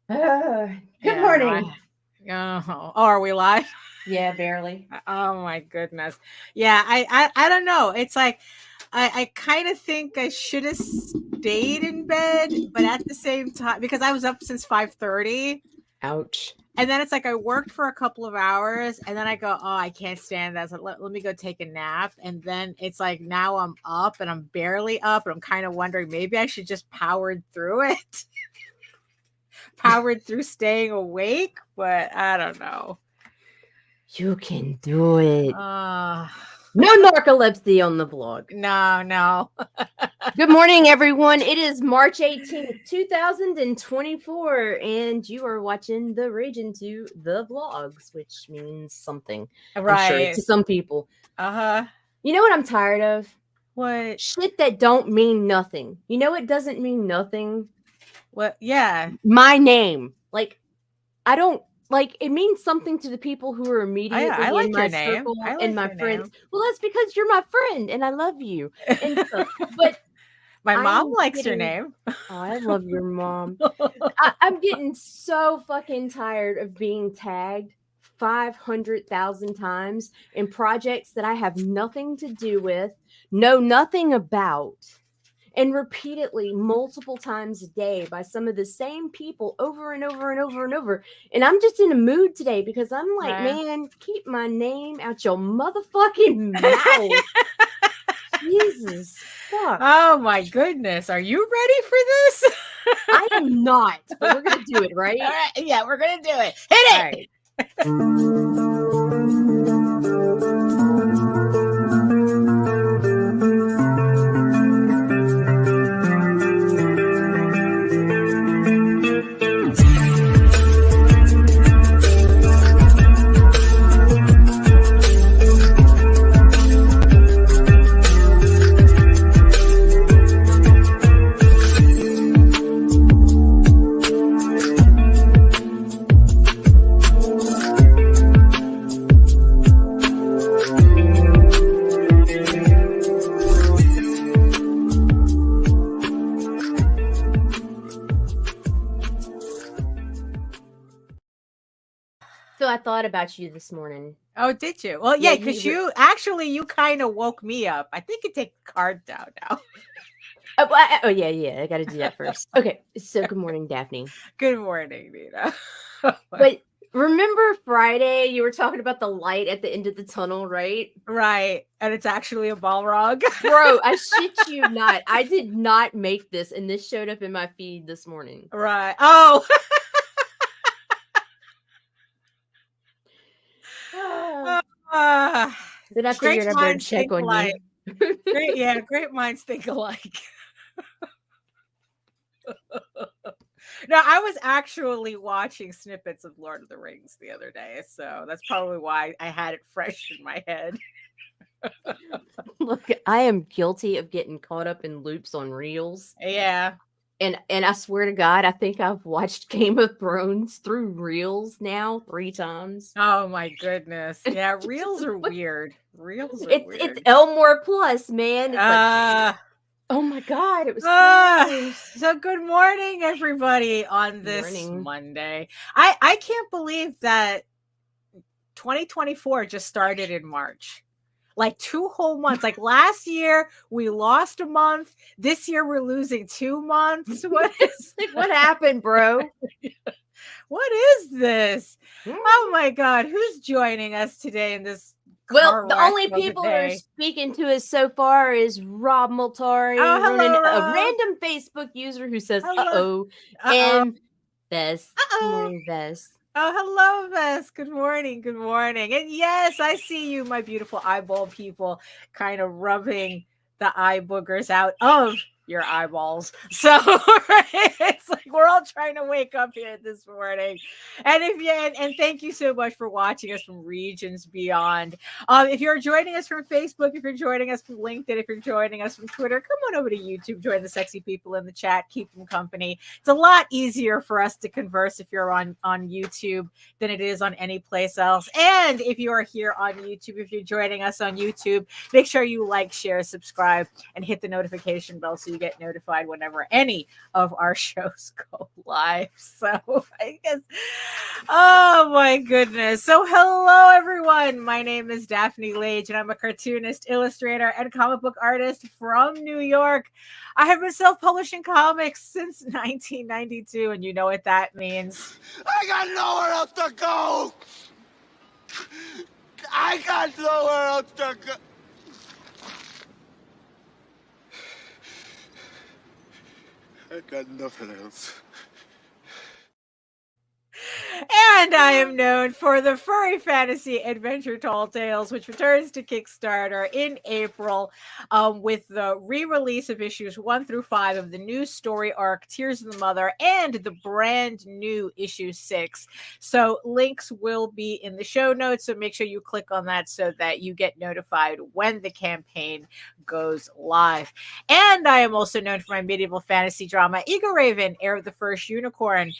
Good morning. Oh, are we live? Yeah, barely. Oh my goodness. Yeah, I don't know. It's like I kind of think I should have stayed in bed, but at the same time, because I was up since 5:30. Ouch. And then it's like I worked for a couple of hours and then I go, oh, I can't stand that. So let me go take a nap. And then it's like now I'm up and I'm barely up. And I'm kind of wondering maybe I should just powered through it. Powered through staying awake, but I don't know. You can do it. Uh, No narcolepsy on the vlog. No. Good morning, everyone. It is March 18th, 2024, and you are watching the Rage Into the Vlogs, which means something. Right. I'm sure to some people. Uh-huh. You know what I'm tired of? What? Shit that don't mean nothing. You know it doesn't mean nothing? What? Yeah. My name. Like, I don't... Like, it means something to the people who are immediately I like in my your name. circle I like and my your friends. name. Well, that's because you're my friend and I love you. And stuff. But my mom I'm likes your name. Oh, I love your mom. I'm getting so fucking tired of being tagged 500,000 times in projects that I have nothing to do with, know nothing about, and repeatedly multiple times a day by some of the same people over and over and over and over. And I'm just in a mood today because I'm like, man, keep my name out your motherfucking mouth. Jesus fuck. Oh my goodness. Are you ready for this? I am not, but we're going to do it, right? All right? Yeah, we're going to do it. Hit it. All right. So I thought about you this morning. Oh, did you? Well, yeah, because you kind of woke me up. I think you take the card down now. Oh, yeah. I got to do that first. Okay. So good morning, Daphne. Good morning, Nita. But remember Friday, you were talking about the light at the end of the tunnel, right? Right. And it's actually a Balrog. Bro, I shit you not. I did not make this, and this showed up in my feed this morning. Right. Oh. Then I figured I better check on you. Great minds think alike. No, I was actually watching snippets of Lord of the Rings the other day, so that's probably why I had it fresh in my head. Look, I am guilty of getting caught up in loops on reels. Yeah. And I swear to God, I think I've watched Game of Thrones through reels now 3 times. Oh my goodness. Yeah, reels are weird. Reels are weird. It's Elmore Plus, man. It's oh my God, it was so good morning, everybody, on this Monday. I can't believe that 2024 just started in March. Like 2 whole months. Like last year, we lost a month. This year, we're losing 2 months. What happened, bro? What is this? Oh my God. Who's joining us today in this? Well, the only people who are speaking to us so far is Rob Multari, a random Facebook user who says, and Vez. Good morning, Vez. Oh, hello, Vess. Good morning. Good morning. And yes, I see you, my beautiful eyeball people, kind of rubbing the eye boogers out of your eyeballs. So it's like we're all trying to wake up here this morning. And and thank you so much for watching us from regions beyond. If you're joining us from Facebook, if you're joining us from LinkedIn, if you're joining us from Twitter, come on over to YouTube, join the sexy people in the chat, keep them company. It's a lot easier for us to converse if you're on YouTube than it is on any place else. And if you are here on YouTube, if you're joining us on YouTube, make sure you like, share, subscribe, and hit the notification bell so you you get notified whenever any of our shows go live. So I guess, oh my goodness. So hello, everyone. My name is Daphne Lage, and I'm a cartoonist, illustrator, and comic book artist from New York. I have been self-publishing comics since 1992, and you know what that means. I got nowhere else to go! I got nowhere else to go! I got nothing else. And I am known for the Furry Fantasy Adventure Tall Tales, which returns to Kickstarter in April with the re-release of issues 1 through 5 of the new story arc, Tears of the Mother, and the brand new issue 6. So links will be in the show notes, so make sure you click on that so that you get notified when the campaign goes live. And I am also known for my medieval fantasy drama, Eagle Raven, Heir of the First Unicorn,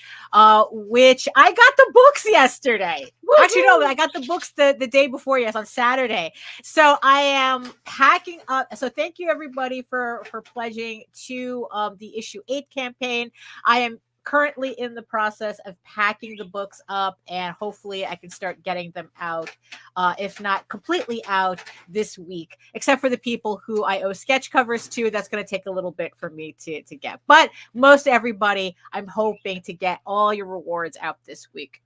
which I got the books yesterday. Woo-hoo! Actually, no, I got the books the day before, yes, on Saturday. So I am packing up. So thank you, everybody, for pledging to the issue 8 campaign. I am currently in the process of packing the books up, and hopefully I can start getting them out, if not completely out, this week, except for the people who I owe sketch covers to. That's going to take a little bit for me to get, but most everybody, I'm hoping to get all your rewards out this week.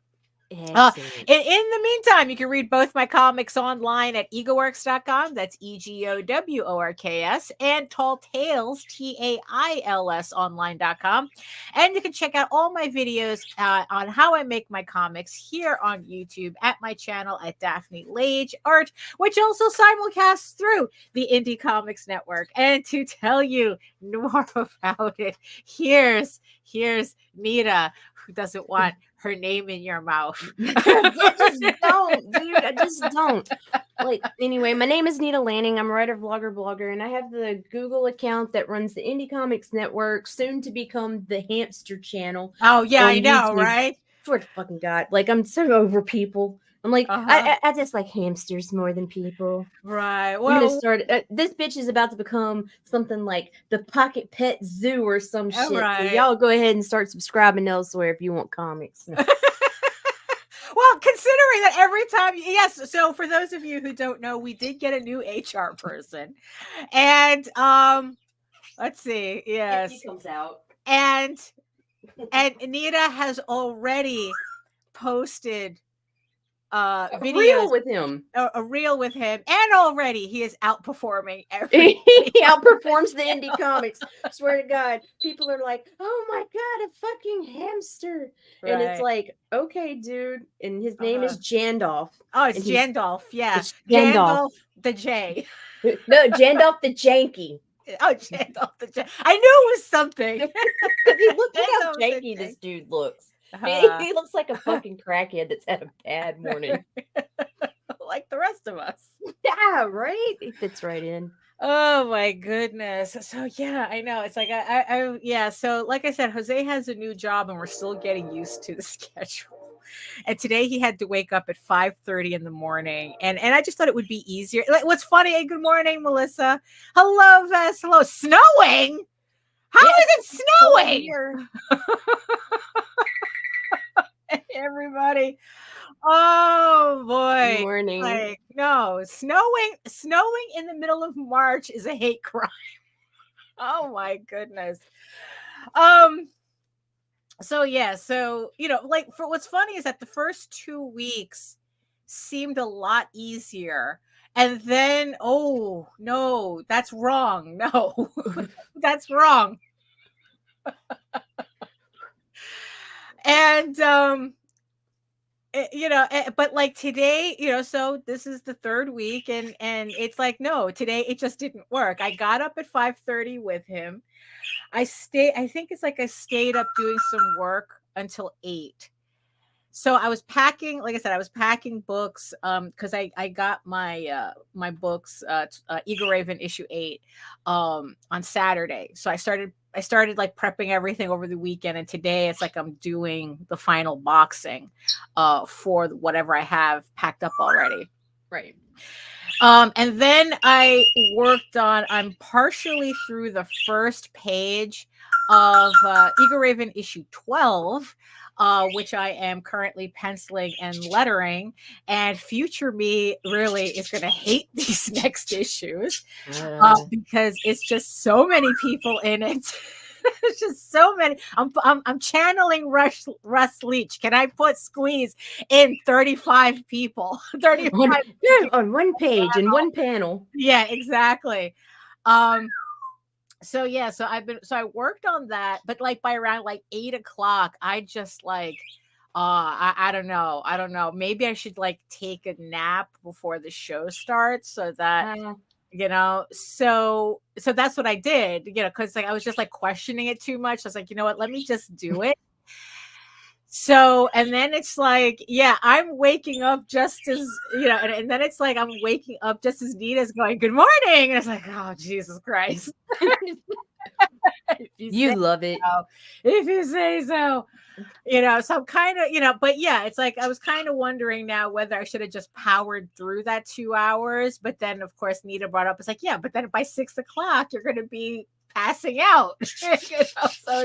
In the meantime, you can read both my comics online at egoworks.com. That's EGOWORKS, and Tall Tales, TAILS online.com. And you can check out all my videos on how I make my comics here on YouTube at my channel at Daphne Lage Art, which also simulcasts through the Indie Comics Network. And to tell you more about it, here's Nita, who doesn't want her name in your mouth. I just don't, dude. I just don't. Like, anyway, my name is Nita Lanning. I'm a writer, vlogger, blogger, and I have the Google account that runs the Indie Comics Network, soon to become the Hamster Channel. Oh, yeah, I know, YouTube. Right? Swear to fucking God. Like, I'm so over people. I'm like, I just like hamsters more than people. Right. Well, I'm gonna start. This bitch is about to become something like the Pocket Pet Zoo or some shit. Right. So y'all go ahead and start subscribing elsewhere if you want comics. Well, considering that every time, yes. So for those of you who don't know, we did get a new HR person, and let's see. Yes, he comes out, and Nita has already posted videos, a reel with him, and already he is outperforming everything. He outperforms the indie comics. Swear to God, people are like, "Oh my God, a fucking hamster!" Right. And it's like, okay, dude. And his name is Jandolf. Oh, it's Jandolf. Yeah, it's Jandolf the J. No, Jandolf the Janky. Oh, Jandolf the J. I knew it was something. Look how janky this dude looks. He looks like a fucking crackhead that's had a bad morning. Like the rest of us. Yeah, right? He fits right in. Oh my goodness. So yeah, I know. It's like yeah. So like I said, Jose has a new job and we're still getting used to the schedule. And today he had to wake up at 5:30 in the morning. And I just thought it would be easier. Like, what's funny? Hey, good morning, Melissa. Hello, Vess. Hello. Snowing? How is it snowing? Everybody. Oh boy. Good morning. Like, no, snowing in the middle of March is a hate crime. Oh my goodness. So yeah, so like, for what's funny is that the first 2 weeks seemed a lot easier. And then, oh no, that's wrong. No, that's wrong. And but like today, so this is the third week, and it's like, no, today it just didn't work. I got up at 5:30 with him. I stayed up doing some work until 8. So I was packing, like I said, I was packing books because I got my my books, Eagle Raven issue 8 on Saturday. So I started like prepping everything over the weekend, and today it's like I'm doing the final boxing for whatever I have packed up already. Right. And then I'm partially through the first page of Eagle Raven issue 12, which I am currently penciling and lettering. And future me really is going to hate these next issues because it's just so many people in it. There's just so many. I'm channeling Russ Leach. Can I put squeeze in 35 people? 35 on one page in one panel. Yeah, exactly. So I worked on that, but like by around like 8 o'clock, I just like I don't know. Maybe I should like take a nap before the show starts so that so that's what I did, because like I was just like questioning it too much. I was like, you know what, let me just do it. So, and then it's like, yeah, I'm waking up just as, and then it's like, I'm waking up just as Nita's going, good morning. And it's like, oh, Jesus Christ. You love it. So, if you say so. So I'm kind of, but yeah, it's like I was kind of wondering now whether I should have just powered through that 2 hours. But then, of course, Nita brought up, it's like, yeah, but then by 6 o'clock, you're going to be passing out. So it's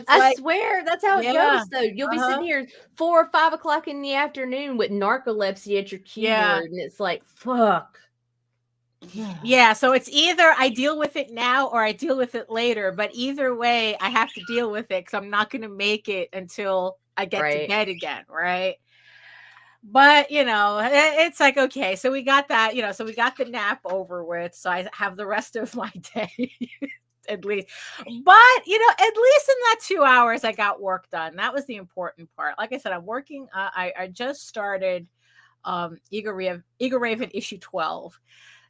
I swear that's how it goes, though. You'll be Uh-huh. sitting here 4 or 5 o'clock in the afternoon with narcolepsy at your keyboard, and it's like, fuck. Yeah, so it's either I deal with it now or I deal with it later. But either way, I have to deal with it because I'm not going to make it until I get to bed again, right? But, it's like, okay, so we got that, so we got the nap over with. So I have the rest of my day at least. But, at least in that 2 hours, I got work done. That was the important part. Like I said, I'm working. I just started Eagle Raven issue 12.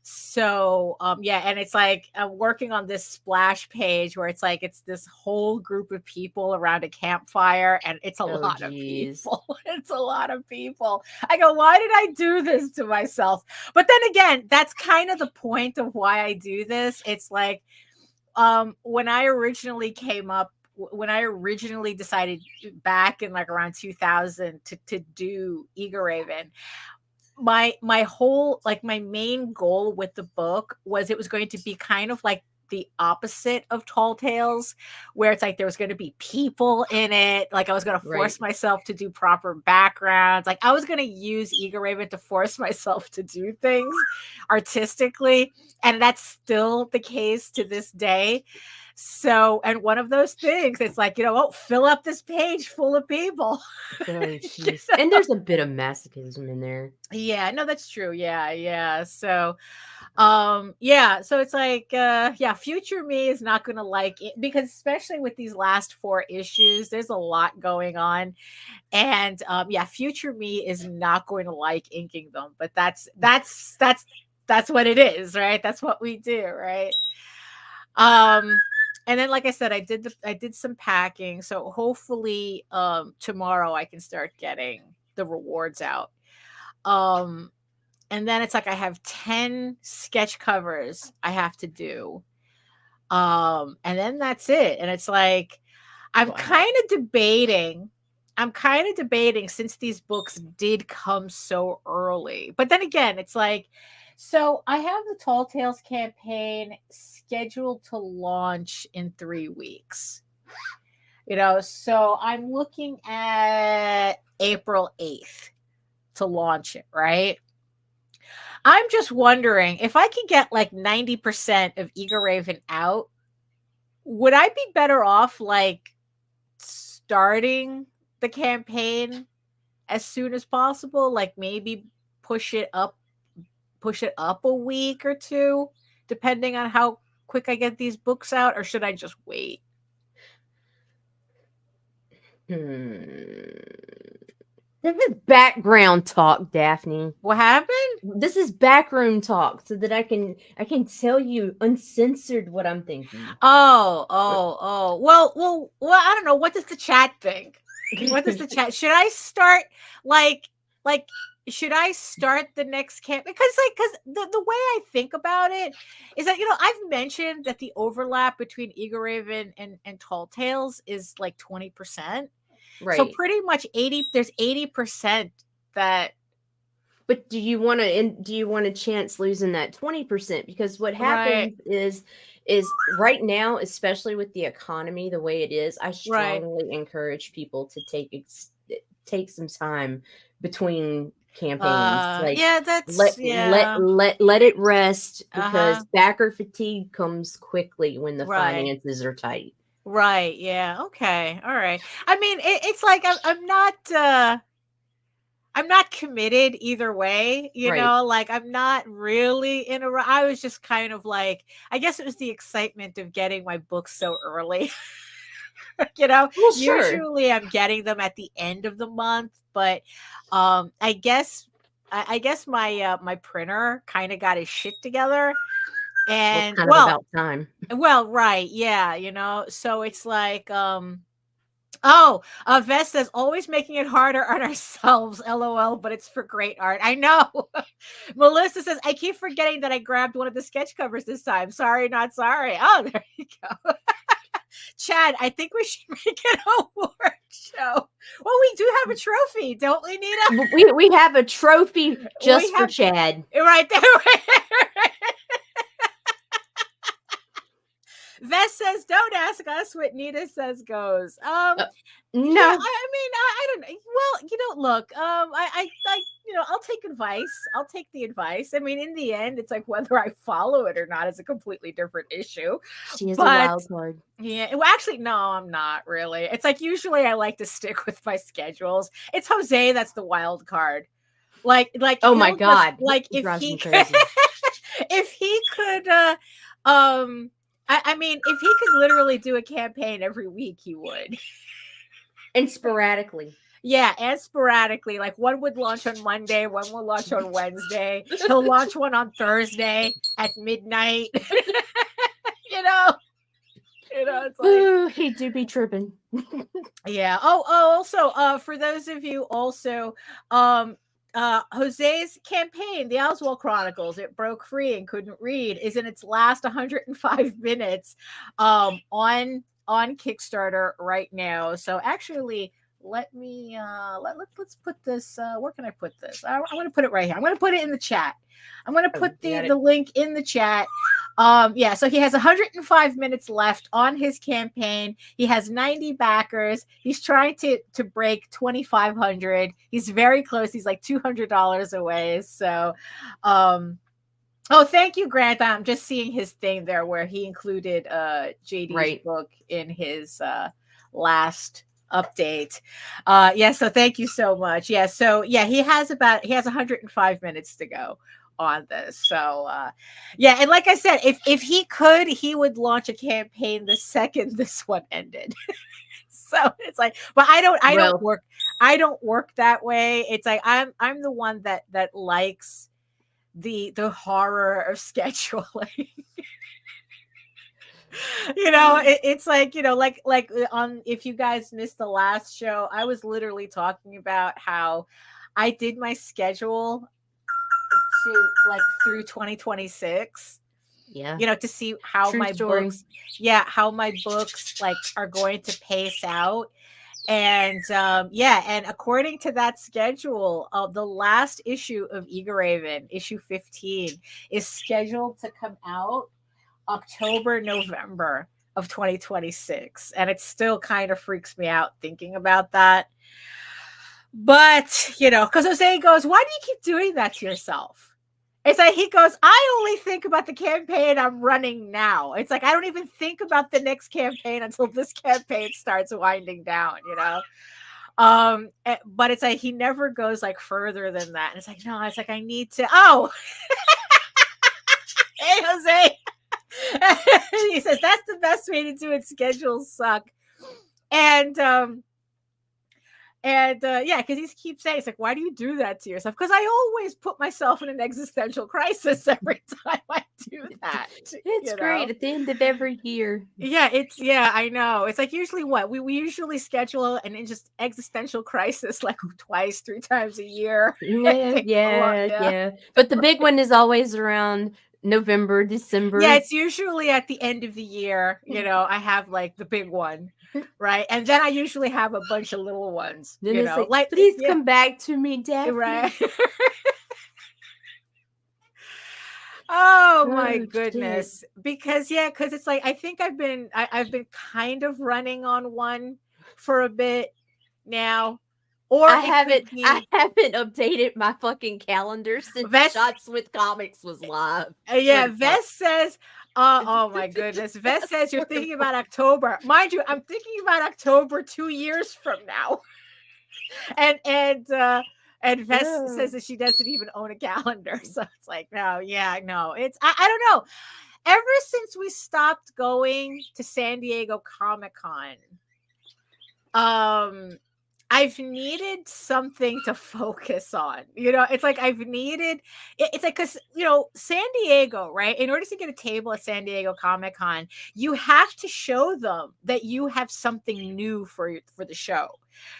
So, and it's like I'm working on this splash page where it's like it's this whole group of people around a campfire, and it's a lot of people. It's a lot of people. I go, why did I do this to myself? But then again, that's kind of the point of why I do this. It's like when I originally decided back in like around 2000 to do Eagle Raven, my whole, like, my main goal with the book was it was going to be kind of like the opposite of Tall Tales, where it's like there was going to be people in it. Like I was going to force myself to do proper backgrounds. Like I was going to use Eagle Raven to force myself to do things artistically. And that's still the case to this day. So, and one of those things, it's like, fill up this page full of people. And there's a bit of masochism in there. Yeah, no, that's true. Yeah. So, so it's like, future me is not going to like it, because especially with these last 4 issues, there's a lot going on. And, future me is not going to like inking them, but that's what it is, right? That's what we do. Right. And then, like I said, I did some packing. So hopefully, tomorrow I can start getting the rewards out. And then it's like I have 10 sketch covers I have to do. And then that's it. And it's like I'm kind of debating since these books did come so early. But then again, it's like, so I have the Tall Tales campaign scheduled to launch in 3 weeks. So I'm looking at April 8th to launch it, right? I'm just wondering if I could get like 90% of Eagle Raven out, would I be better off like starting the campaign as soon as possible? Like maybe push it up a week or 2, depending on how quick I get these books out, or should I just wait? This is background talk, Daphne. What happened? This is backroom talk, so that I can tell you uncensored what I'm thinking. Oh. Well, I don't know. What does the chat think? What does the chat? Should I start like should I start the next camp? Because the way I think about it is that, I've mentioned that the overlap between Eagle Raven and Tall Tales is like 20%. Right. So pretty much there's 80% that But do you want a chance losing that 20%? Because what Right. happens is right now, especially with the economy the way it is, I Right. strongly encourage people to take some time between campaigns. Like Yeah, that's yeah. let it rest, Uh-huh. because backer fatigue comes quickly when the Right. finances are tight. Right. Yeah. Okay. All right. I mean, it's like I'm not committed either way, Right. like I'm not really in a I was just kind of like, I guess it was the excitement of getting my books so early. Well, sure. Usually I'm getting them at the end of the month, but I guess I guess my printer kind of got his shit together. Well, it's And kind of about time. right, yeah, so it's like oh, Vest says always making it harder on ourselves, lol, but it's for great art. I know. Melissa says, I keep forgetting that I grabbed one of the sketch covers this time. Sorry, not sorry. Oh, there you go. Chad, I think we should make an award show. Well, we do have a trophy, don't we, Nita? We have a trophy just for have Chad. right there. Vest says, "Don't ask us what Nita says goes." No, Yeah, I mean, I don't. Well, look, I'll take advice. I'll take the advice. I mean, in the end, it's like whether I follow it or not is a completely different issue. she is a But wild card. yeah, well, actually, no, I'm not really. It's like usually I like to stick with my schedules. It's Jose that's the wild card. Like, Oh my he'll just God, like he if drives he me crazy. if he could, I mean, if he could literally do a campaign every week, he would. And sporadically. Yeah, and sporadically. Like one would launch on Monday, one will launch on Wednesday. He'll launch one on Thursday at midnight. you know, it's like Ooh, he do be tripping. yeah. Also, for those of you also, Jose's campaign, the Oswald Chronicles, it broke free and couldn't read, is in its last 105 minutes on Kickstarter right now. So actually, let me let's put this. Where can I put this? I want to put it right here. I'm going to put it in the chat. I'm going to put the link in the chat. Yeah, so he has 105 minutes left on his campaign. He has 90 backers. He's trying to break 2,500. He's very close. He's like $200 away. So, oh, thank you, Grant. I'm just seeing his thing there where he included JD's book in his last update. Yeah, so thank you so much. Yeah, so yeah, he has 105 minutes to go on this. So yeah, and like I said, if he could, he would launch a campaign the second this one ended. So it's like, but I don't work that way. It's like I'm the one that likes the horror of scheduling. It's like, like on, if you guys missed the last show, I was literally talking about how I did my schedule to like through 2026. Yeah. To see how how my books like are going to pace out. And and according to that schedule, the last issue of Eager Raven, issue 15, is scheduled to come out October, November of 2026. And it still kind of freaks me out thinking about that. But, because Jose goes, why do you keep doing that to yourself? It's like, he goes, I only think about the campaign I'm running now. It's like, I don't even think about the next campaign until this campaign starts winding down, but it's like, he never goes like further than that. And it's like, no, it's like, I need to, hey, Jose. He says, that's the best way to do it. Schedules suck. And yeah, because he keeps saying, it's like, why do you do that to yourself? Because I always put myself in an existential crisis every time I do that. It's great at the end of every year. Yeah, I know. It's like usually what we usually schedule an existential crisis like twice, 3 times a year. Yeah. But the big one is always around November, December. Yeah, it's usually at the end of the year. I have like the big one, right? And then I usually have a bunch of little ones. Then it's like, please come back to me, Daphne. Right. Oh my Oh, goodness. Because it's like I think I've been kind of running on one for a bit now. Or I it haven't could I be haven't updated my fucking calendar since Vest. Shots with Comics was live. Yeah, Swear to fuck. Vest says, oh my goodness. Vest says you're thinking about October. Mind you, I'm thinking about October 2 years from now. And Vest says that she doesn't even own a calendar. So it's like, no, it's I don't know. Ever since we stopped going to San Diego Comic-Con, I've needed something to focus on. It's like it's like, because San Diego, right? In order to get a table at San Diego Comic-Con, you have to show them that you have something new for the show,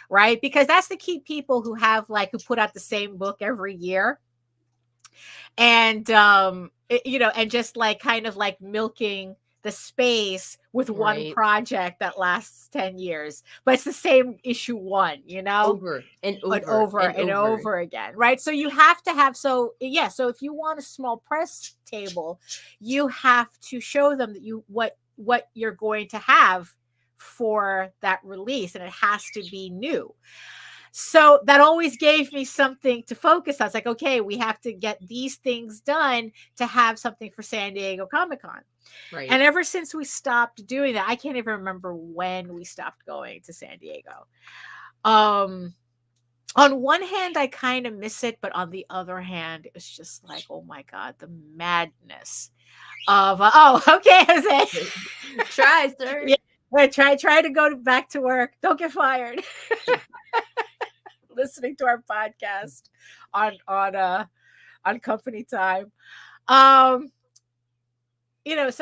right? Because that's to keep people who put out the same book every year. And and just kind of milking the space with one project that lasts 10 years, but it's the same issue one, over and over again, right? So you have to have, so if you want a small press table, you have to show them that what you're going to have for that release, and it has to be new. So that always gave me something to focus on. It's like, okay, we have to get these things done to have something for San Diego Comic-Con. Right. And ever since we stopped doing that, I can't even remember when we stopped going to San Diego. On one hand, I kind of miss it, but on the other hand, it's just like, oh my God, the madness of, okay, Jose. Try, sir. Yeah, try to go back to work. Don't get fired. Listening to our podcast on company time. So it's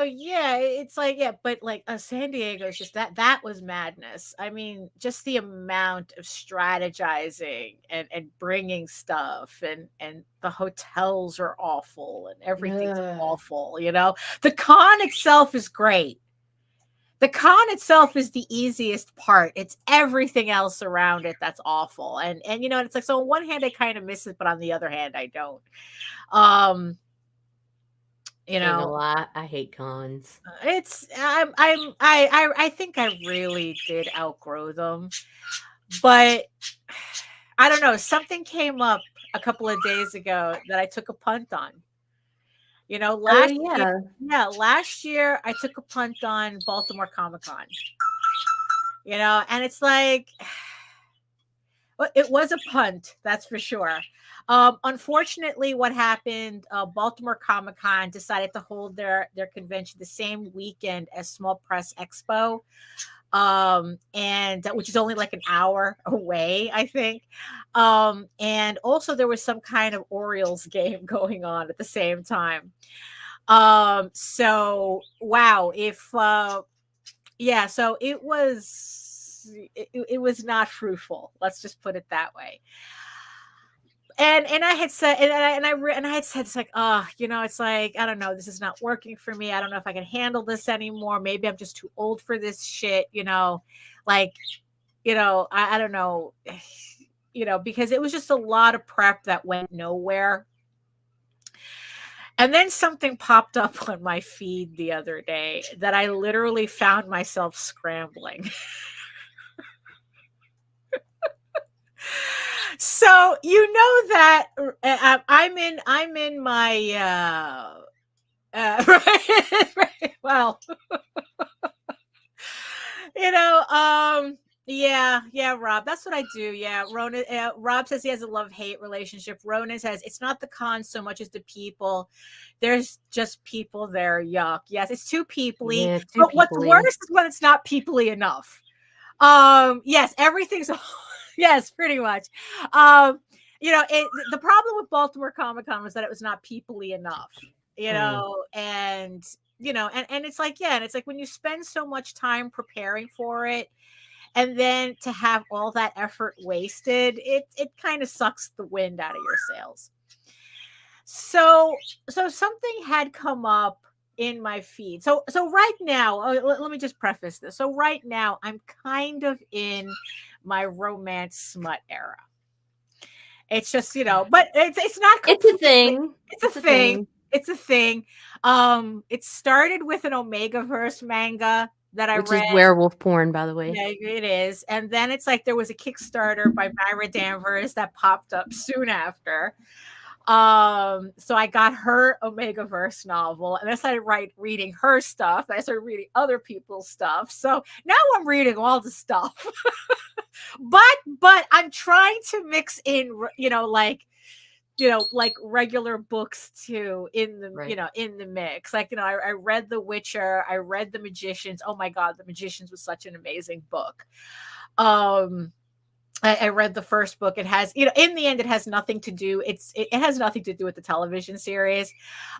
like, but San Diego is just that was madness. I mean, just the amount of strategizing and bringing stuff, and the hotels are awful and everything's awful. The con itself is great. The con itself is the easiest part. It's everything else around it that's awful. And it's like, so on one hand I kind of miss it, but on the other hand I don't. Ain't gonna lie, I hate cons. I think I really did outgrow them. But I don't know, something came up a couple of days ago that I took a punt on. Last year I took a punt on Baltimore Comic-Con. And it's like, well, it was a punt, that's for sure. Unfortunately, what happened, Baltimore Comic-Con decided to hold their convention the same weekend as Small Press Expo, and which is only like an hour away, I think. And also there was some kind of Orioles game going on at the same time. So wow, so it was not fruitful. Let's just put it that way. And I had said, and I had said, it's like, it's like, I don't know, this is not working for me. I don't know if I can handle this anymore. Maybe I'm just too old for this shit. I don't know, because it was just a lot of prep that went nowhere. And then something popped up on my feed the other day that I literally found myself scrambling. So that I'm in my right, well, Rob, that's what I do. Yeah, Ronan. Rob says he has a love-hate relationship. Ronan says it's not the con so much as the people. There's just people there. Yuck. Yes, it's too peoply. Yeah, but what's worse is when it's not peoply enough. Yes, everything's. Yes, pretty much. The problem with Baltimore Comic-Con was that it was not peoply enough, and it's like, and it's like when you spend so much time preparing for it, and then to have all that effort wasted, it kind of sucks the wind out of your sails. So something had come up in my feed. So right now, let me just preface this. So right now, I'm kind of in my romance smut era. It's just, but it's not. It's a thing. It's a thing. It's a thing. It started with an Omegaverse manga that I Which read. is werewolf porn, by the way. Yeah, it is. And then it's like there was a Kickstarter by Myra Danvers that popped up soon after. So I got her Omegaverse novel, and I started reading her stuff. I started reading other people's stuff. So now I'm reading all the stuff. but I'm trying to mix in, like regular books too in the Right. in the mix. Like, I read The Witcher, I read The Magicians. Oh my God, The Magicians was such an amazing book. I read the first book. It has, in the end, it has nothing to do. It has nothing to do with the television series.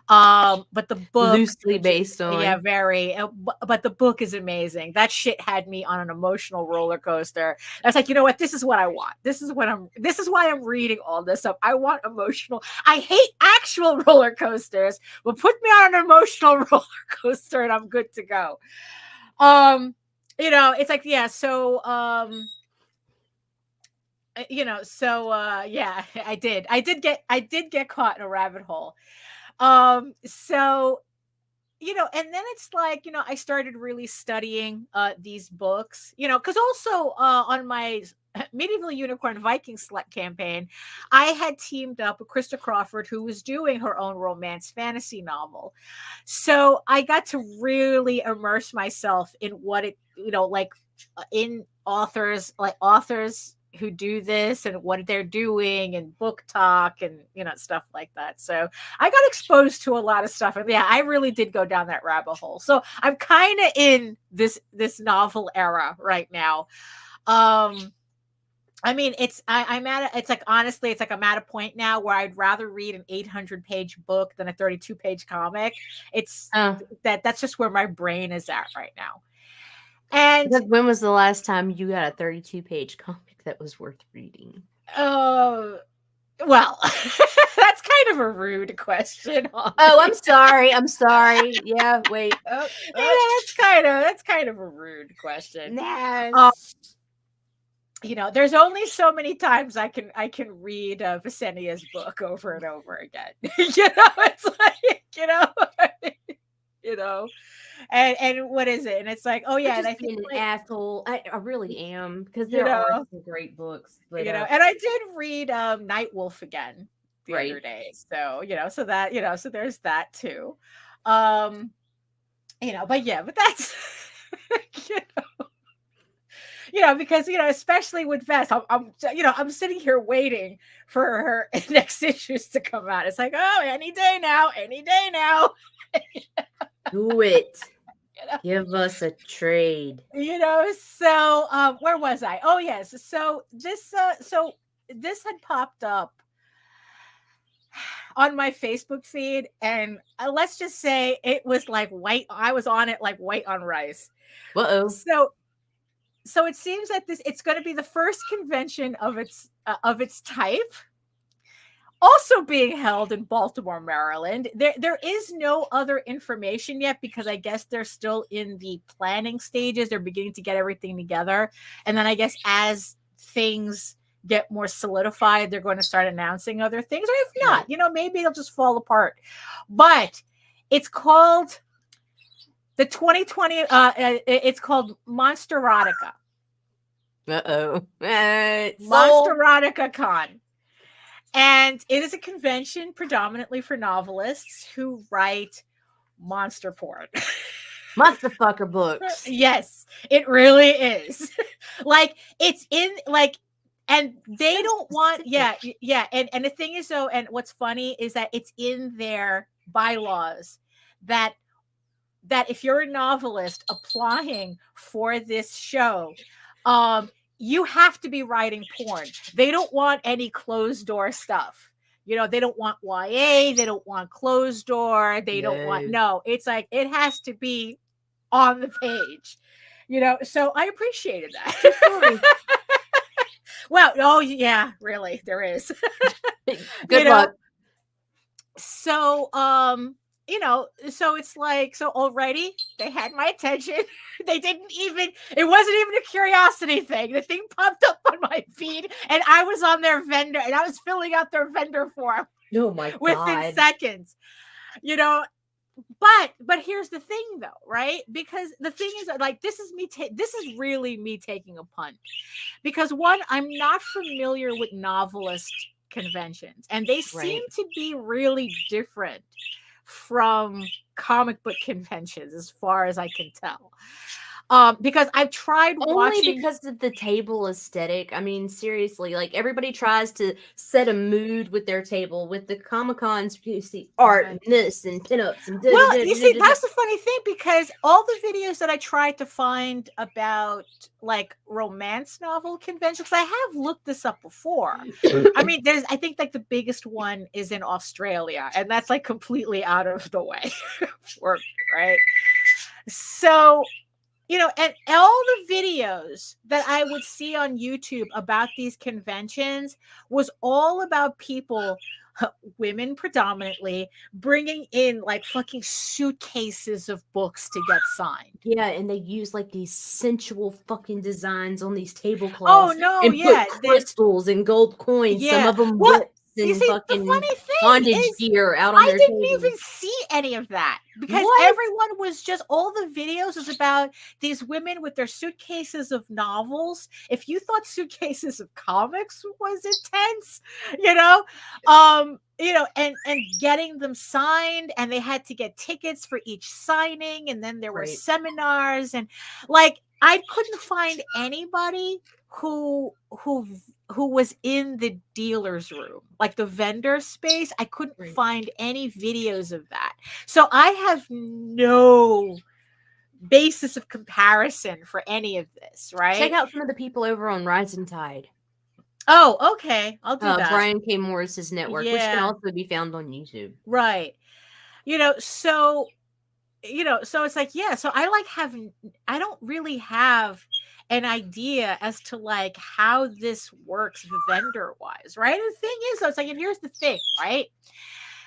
But the book Loosely based on. yeah, very. But the book is amazing. That shit had me on an emotional roller coaster. I was like, you know what? This is what I want. This is why I'm reading all this stuff. I want emotional. I hate actual roller coasters, but put me on an emotional roller coaster and I'm good to go. It's like, yeah, so yeah, I did get caught in a rabbit hole. So, and then it's like, I started really studying these books, because also on my Medieval Unicorn Viking Slut campaign, I had teamed up with Krista Crawford, who was doing her own romance fantasy novel. So I got to really immerse myself in what it, like in authors who do this and what they're doing and book talk and stuff like that. So I got exposed to a lot of stuff, and yeah, I really did go down that rabbit hole. So I'm kind of in this novel era right now. I mean, I'm at a point now where I'd rather read an 800-page book than a 32-page comic. It's that's just where my brain is at right now. And when was the last time you got a 32-page comic that was worth reading? Well, that's kind of a rude question. Oh, I'm sorry. Yeah, wait. Yeah, that's kind of a rude question. There's only so many times I can read Visenia's book over and over again. It's like, and what is it? And it's like, oh yeah, and I think an asshole. I really am, because there are some great books, but and I did read Nightwolf again the other day. So so there's that too. But that's because especially with Vess, I'm sitting here waiting for her next issues to come out. It's like, oh, any day now. Do it. Give us a trade. So where was I? Oh yes. So this had popped up on my Facebook feed, and let's just say it was like white. I was on it like white on rice. Uh-oh. So it seems that it's going to be the first convention of its type, also being held in Baltimore, Maryland. There is no other information yet, because I guess they're still in the planning stages. They're beginning to get everything together. And then I guess as things get more solidified, they're going to start announcing other things. Or if not, maybe it'll just fall apart. But it's called the 2020, it's called Monsterotica. Uh-oh. Monsterotica Con. And it is a convention predominantly for novelists who write monster porn. Monster fucker books. Yes, it really is. Like, it's in, like, and they don't want, yeah. And the thing is, though, and what's funny is that it's in their bylaws that if you're a novelist applying for this show, you have to be writing porn. They don't want any closed door stuff. They don't want YA. They don't want closed door. They don't want, it's like, it has to be on the page, so I appreciated that. Well, oh yeah, really, there is. Good luck. So, so it's like, so already they had my attention. It wasn't even a curiosity thing. The thing popped up on my feed, and I was on their vendor, and I was filling out their vendor form. Oh my God. Within seconds. you know, but here's the thing though, right? Because the thing is like this is really me taking a punt. Because one, I'm not familiar with novelist conventions, and they seem Right. to be really different from comic book conventions as far as I can tell. Because I've tried Only watching. because of the table aesthetic. I mean, seriously, like everybody tries to set a mood with their table. With the Comic Cons, you see art and this and pinups and Well, you see, that's the funny thing, because all the videos that I tried to find about like romance novel conventions, I have looked this up before. I mean, I think like the biggest one is in Australia, and that's like completely out of the way for me, right? So, you know, and all the videos that I would see on YouTube about these conventions was all about people, women predominantly, bringing in like fucking suitcases of books to get signed. Yeah, and they use like these sensual fucking designs on these tablecloths Oh no, and yeah, put crystals and gold coins. Some yeah. of them Well, whips you and see, the fucking funny thing bondage is, gear out on I their didn't tables. even see any of that, because What? everyone was just, all the videos was about these women with their suitcases of novels. If you thought suitcases of comics was intense, and getting them signed, and they had to get tickets for each signing, and then there were Right. seminars, and like I couldn't find anybody who was in the dealer's room, like the vendor space. I couldn't Right. find any videos of that. So I have no basis of comparison for any of this, right? Check out some of the people over on Rising Tide. Oh, okay. I'll do that. Brian K. Morris's network, which can Yeah. also be found on YouTube. Right. So it's like, yeah, so I don't really have an idea as to like how this works vendor wise, right? And the thing is, though, it's like, and here's the thing, right?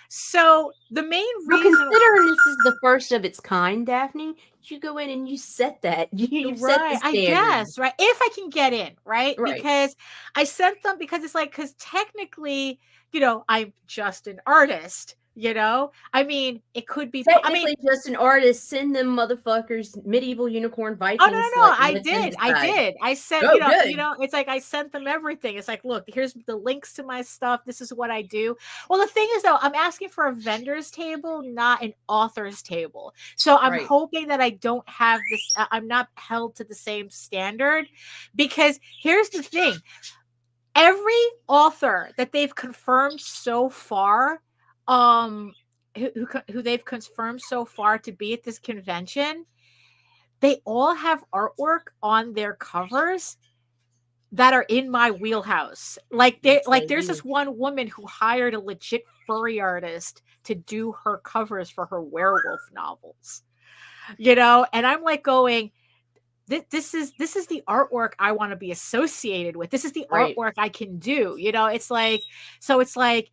So the main Well, reason, considering this is the first of its kind, Daphne, you go in and you set that. You set the right, I standard. guess, right, if I can get in, right? Right. Because I sent them, because it's like, because technically, I'm just an artist. I mean, it could be. Technically, just an artist. Send them motherfuckers medieval unicorn Vikings. Oh no, I did. I sent, good. it's like I sent them everything. It's like, look, here's the links to my stuff. This is what I do. Well, the thing is, though, I'm asking for a vendor's table, not an author's table. So I'm hoping that I don't have this. I'm not held to the same standard, because here's the thing: every author that they've confirmed so far, who they've confirmed so far to be at this convention, they all have artwork on their covers that are in my wheelhouse. Like there's this one woman who hired a legit furry artist to do her covers for her werewolf novels. And I'm like going, this is the artwork I want to be associated with. This is the artwork I can do. It's like, so it's like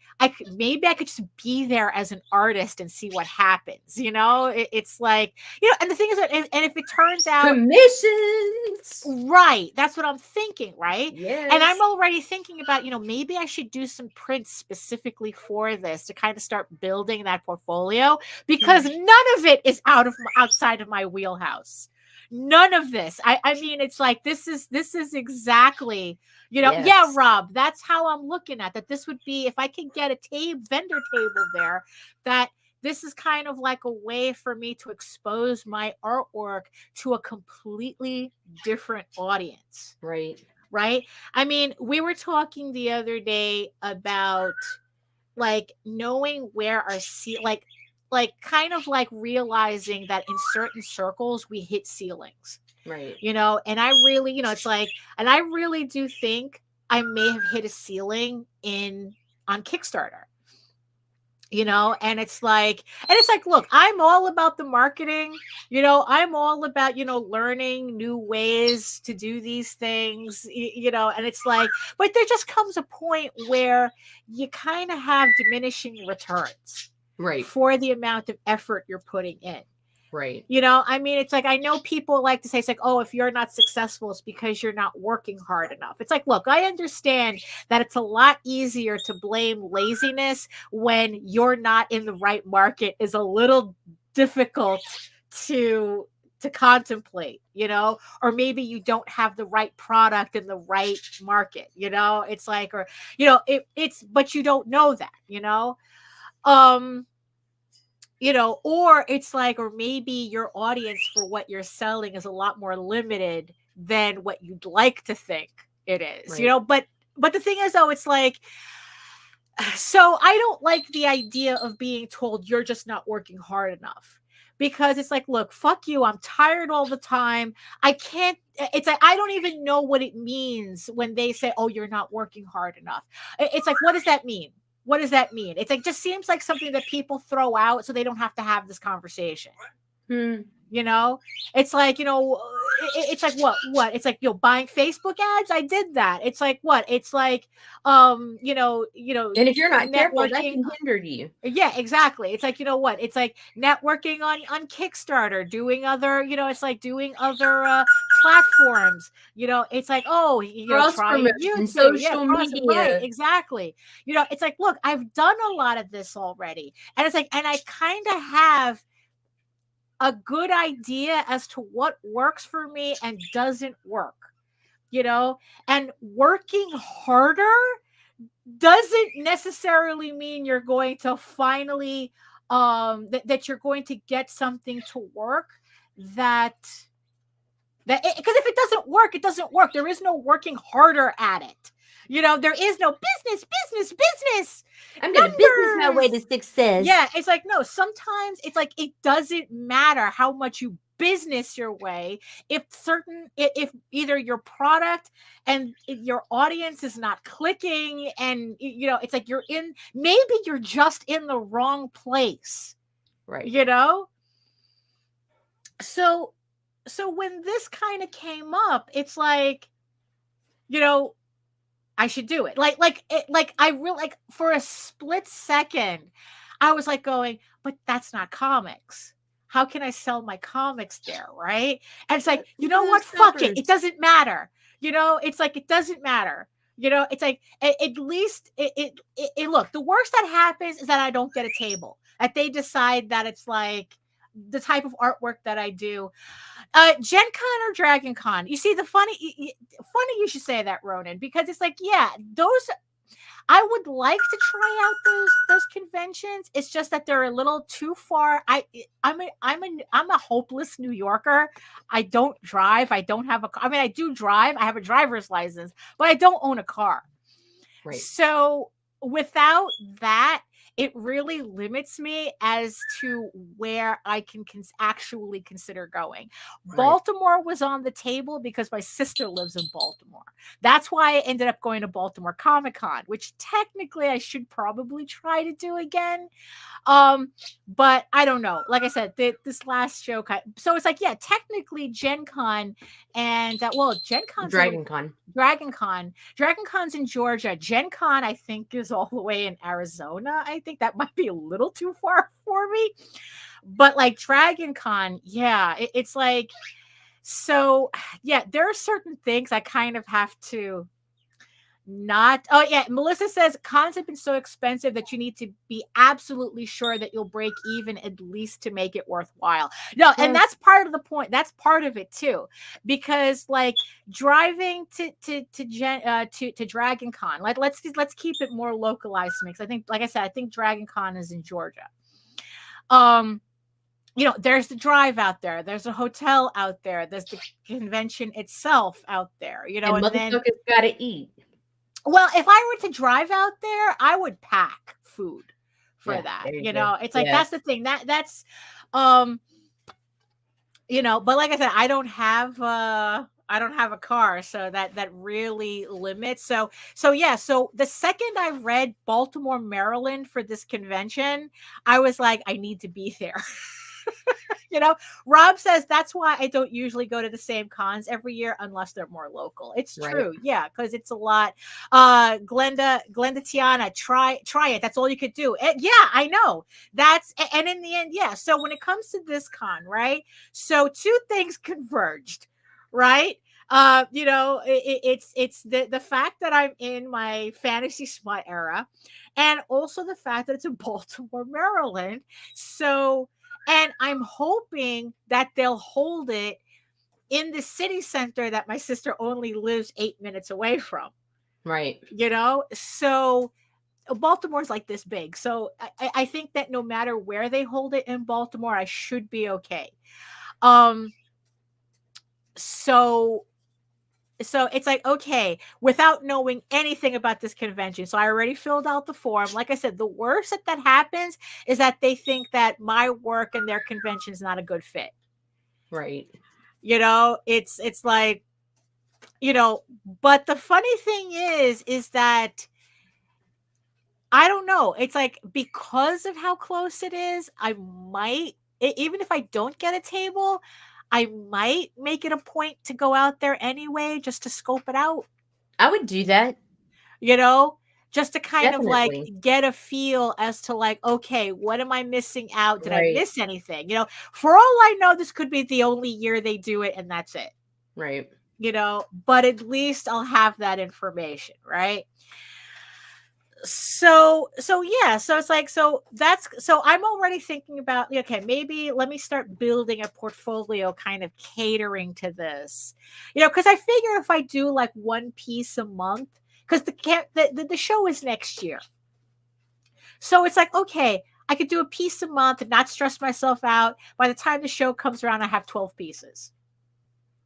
maybe I could just be there as an artist and see what happens. It's like, and the thing is that, and if it turns out commissions, right, that's what I'm thinking, right? Yes. And I'm already thinking about, maybe I should do some prints specifically for this to kind of start building that portfolio, because none of it is outside of my wheelhouse. None of this. I mean, it's like, this is exactly, yeah, Rob, that's how I'm looking at that. This would be, if I could get a vendor table there, that this is kind of like a way for me to expose my artwork to a completely different audience. Right. I mean, we were talking the other day about like knowing where our like kind of like realizing that in certain circles we hit ceilings, and I really, it's like, and I really do think I may have hit a ceiling on Kickstarter, and it's like, look, I'm all about the marketing, I'm all about, learning new ways to do these things, and it's like, but there just comes a point where you kind of have diminishing returns for the amount of effort you're putting in. Right. You know, I mean, it's like, I know people like to say, it's like, oh, if you're not successful, it's because you're not working hard enough. It's like, look, I understand that it's a lot easier to blame laziness when you're not in the right market is a little difficult to contemplate, you know, or maybe you don't have the right product in the right market, you know, it's like, or, you know, it's, but you don't know that, um, you know, or it's like, or maybe your audience for what you're selling is a lot more limited than what you'd like to think it is, Right. you know, but the thing is, though, it's like, so I don't like the idea of being told you're just not working hard enough, because it's like, look, fuck you. I'm tired all the time. I can't, it's like, I don't even know what it means when they say, oh, you're not working hard enough. It's like, what does that mean? What does that mean? It's like, just seems like something that people throw out so they don't have to have this conversation. You know, it's like, you know, it's like, what? It's like, buying Facebook ads. I did that. It's like, what? It's like, you know, and if you're not careful, that networking. can hinder you. Yeah, exactly. It's like, you know what? It's like networking on Kickstarter, doing other, you know, it's like doing other platforms. You know, it's like, oh, you know, Cross try promotion, YouTube. Yeah, social right, media. exactly. You know, it's like, look, I've done a lot of this already. And it's like, and I kind of have a good idea as to what works for me and doesn't work, you know, and working harder doesn't necessarily mean you're going to finally that you're going to get something to work that because if it doesn't work, it doesn't work. There is no working harder at it. You know, there is no business. I'm gonna business my way to Numbers. success. Yeah, it's like, no, sometimes it's like, it doesn't matter how much you business your way if either your product and your audience is not clicking, and you know, it's like, maybe you're just in the wrong place, Right. you know. So when this kind of came up, it's like, you know, I should do it. Like I really, like, for a split second, I was like going, but that's not comics. How can I sell my comics there? Right. And it's like, you know what? Fuck it. It doesn't matter. You know, it's like, it doesn't matter. You know, it's like, at least look, the worst that happens is that I don't get a table, that they decide that it's like the type of artwork that I do. Gen Con or Dragon Con? You see, funny you should say that, Ronan, because it's like, yeah, those, I would like to try out those conventions. It's just that they're a little too far. I'm a hopeless New Yorker. I don't drive. I don't have a car. I mean, I do drive. I have a driver's license, but I don't own a car. Right. So without that, it really limits me as to where I can actually consider going. Right. Baltimore was on the table because my sister lives in Baltimore. That's why I ended up going to Baltimore Comic-Con, which technically I should probably try to do again. But I don't know. Like I said, this last show, so it's like, yeah, technically Gen Con and Gen Con, Dragon Con. Dragon Con's in Georgia. Gen Con, I think, is all the way in Arizona. I think that might be a little too far for me. But like Dragon Con, yeah, it's like, so yeah, there are certain things I kind of have to not. Oh yeah, Melissa says cons have been so expensive that you need to be absolutely sure that you'll break even at least to make it worthwhile. No, and that's part of the point. That's part of it too, because like driving to Dragon Con, like let's keep it more localized to me, because I think, like I said, I think Dragon Con is in Georgia. You know, there's the drive out there, there's a hotel out there, there's the convention itself out there, you know, and motherfuckers gotta eat. Well, if I were to drive out there, I would pack food for that. You know, it's like, that's the thing. That's you know, but like I said, I don't have a car, so that really limits. So yeah, so the second I read Baltimore, Maryland for this convention, I was like, I need to be there. Rob says that's why I don't usually go to the same cons every year unless they're more local. It's true. Yeah, because it's a lot. Glenda Tiana, try it. That's all you could do. And yeah, I know. And in the end, yeah. So when it comes to this con, right? So two things converged, right? It's the fact that I'm in my fantasy smut era, and also the fact that it's in Baltimore, Maryland. So, and I'm hoping that they'll hold it in the city center that my sister only lives 8 minutes away from. Right. So Baltimore's like this big. So I think that no matter where they hold it in Baltimore, I should be okay. So it's like, okay, without knowing anything about this convention. So I already filled out the form. Like I said, the worst that happens is that they think that my work and their convention is not a good fit. Right. It's like, but the funny thing is that I don't know. It's like, because of how close it is, I might, even if I don't get a table, I might make it a point to go out there anyway, just to scope it out. I would do that. Just to kind of like get a feel as to like, okay, what am I missing out? Did I miss anything? For all I know, this could be the only year they do it and that's it. Right. But at least I'll have that information, right? So yeah, so it's like, so I'm already thinking about, okay, maybe let me start building a portfolio kind of catering to this, because I figure if I do like one piece a month, because the show is next year, so it's like, okay, I could do a piece a month and not stress myself out. By the time the show comes around, I have 12 pieces.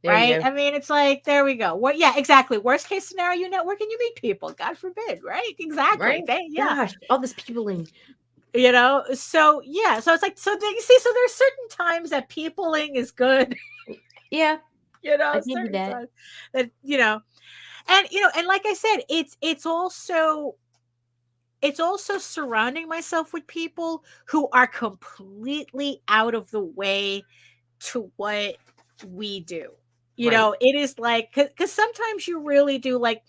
Right? I mean, it's like, there we go. Yeah, exactly. Worst case scenario, you network and you meet people. God forbid, right? Exactly. Right. Gosh, all this peopling. So yeah. So it's like, so you see, so there's certain times that peopling is good. Yeah. I give you that. And and like I said, it's also surrounding myself with people who are completely out of the way to what we do. It is like, because sometimes you really do like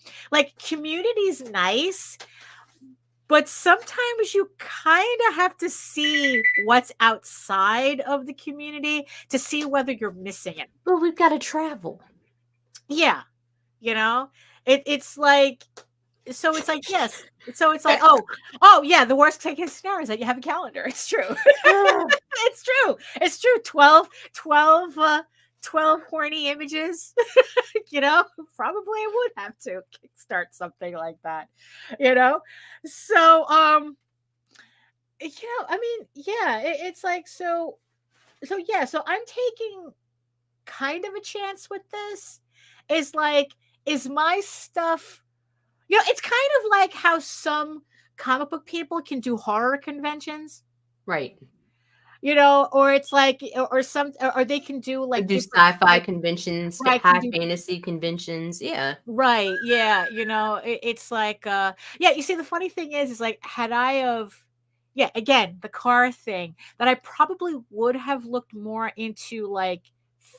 community's nice, but sometimes you kind of have to see what's outside of the community to see whether you're missing it. Well, we've got to travel. Yeah. It's like, so it's like, yes. So it's like, oh yeah, the worst case scenario is that you have a calendar. It's true. It's true. 12 horny images. Probably I would have to kickstart something like that. So I mean, yeah, it's like, so yeah, so I'm taking kind of a chance with this. Is like, is my stuff, it's kind of like how some comic book people can do horror conventions. Right. Or it's like, or they can do like sci-fi conventions, high fantasy conventions. Yeah. Right. Yeah. It's like, yeah, you see, the funny thing is like, had I have, yeah, again, the car thing, that I probably would have looked more into like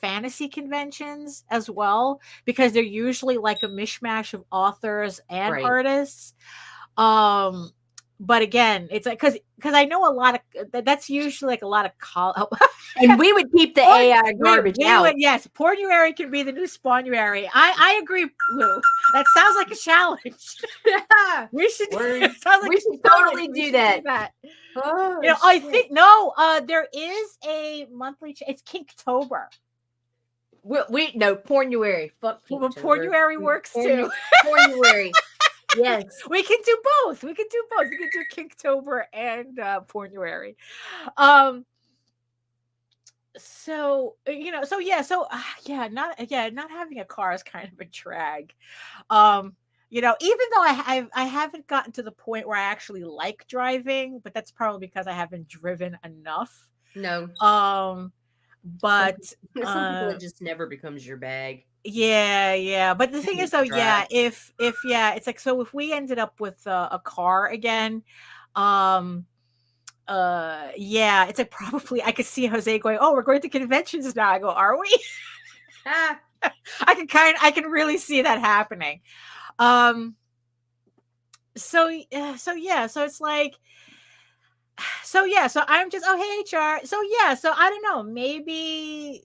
fantasy conventions as well, because they're usually like a mishmash of authors and artists. But again, it's like, because I know a lot of that's usually like a lot of and we would keep the AI garbage out. Yes, Pornuary can be the new Spawnuary. I agree, Lou. That sounds like a challenge. Yeah, we should. We should totally do that. Oh, I think there is a monthly. It's Kinktober. No, Pornuary. Fuck Kinktober. Well, Pornuary works too. Pornuary. Yes, we can do both. We can do Kinktober and Pornuary. So not having a car is kind of a drag. Even though I haven't gotten to the point where I actually like driving, but that's probably because I haven't driven enough. No. But some people, it just never becomes your bag. Yeah. But the thing is, though, yeah, if it's like, so if we ended up with a car again, yeah, it's like probably I could see Jose going, "Oh, we're going to conventions now." I go, "Are we?" Ah, I can really see that happening. So yeah, so it's like, so yeah, so I'm just, oh, hey, HR. So yeah, so I don't know, maybe,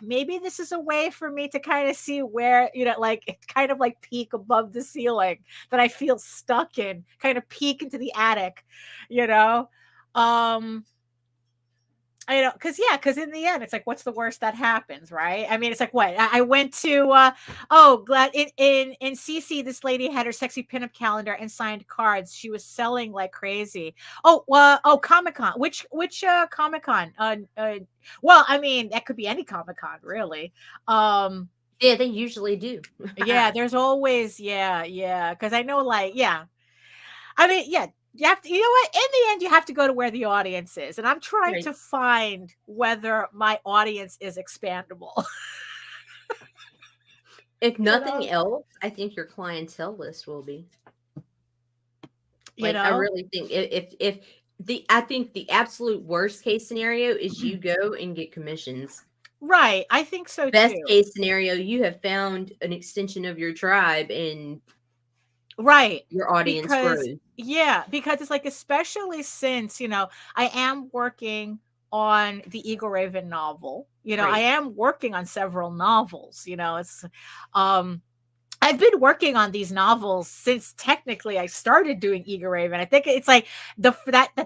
maybe this is a way for me to kind of see where, like it's kind of like peek above the ceiling that I feel stuck in, kind of peek into the attic, you know. Um I know, because in the end, it's like, what's the worst that happens, right? I mean, it's like, what I went to. Glad in CC, this lady had her sexy pinup calendar and signed cards. She was selling like crazy. Comic Con. Which Comic Con? Well, I mean, that could be any Comic Con, really. yeah, they usually do. Yeah, there's always, yeah, because I know, like, yeah. I mean, yeah, you have to, you know what? In the end, you have to go to where the audience is. And I'm trying Right. to find whether my audience is expandable. If nothing know? else, I think your clientele list will be. You Like, I know? really think if I think the absolute worst case scenario is you go and get commissions. Right. I think so Best too. case scenario, you have found an extension of your tribe and Right. your audience Because, grows. yeah, because it's like, especially since, I am working on the Eagle Raven novel. I Right. am working on several novels. It's, I've been working on these novels since technically I started doing Eagle Raven. I think it's like the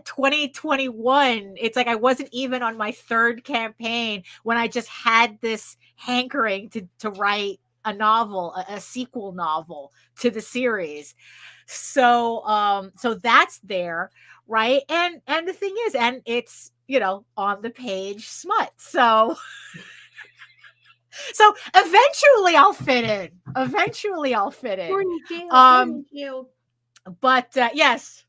2021. It's like I wasn't even on my third campaign when I just had this hankering to write a novel, a sequel novel to the series. So that's there, right? And the thing is, and it's, on the page smut. So eventually I'll fit in. Eventually I'll fit in. Horny jail, Um, horny jail. but yes,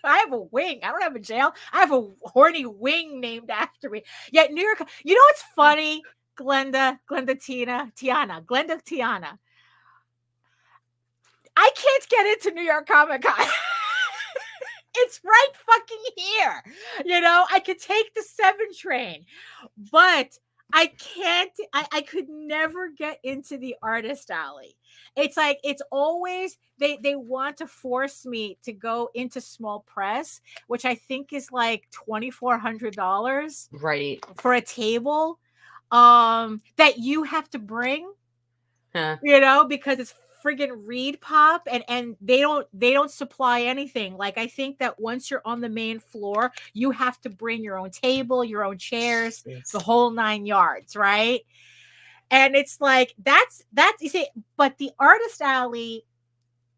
I have a wing. I don't have a jail. I have a horny wing named after me. Yeah, New York. You know what's funny, Glenda, Tiana. I can't get into New York Comic Con. It's right fucking here. I could take the 7 train, but I can't, I could never get into the artist alley. It's like, it's always, they want to force me to go into small press, which I think is like $2,400 Right. for a table, that you have to bring, Huh. because it's friggin' Reed Pop, and they don't supply anything. Like, I think that once you're on the main floor, you have to bring your own table, your own chairs, the whole 9 yards, right? And it's like, that's you see, but the artist alley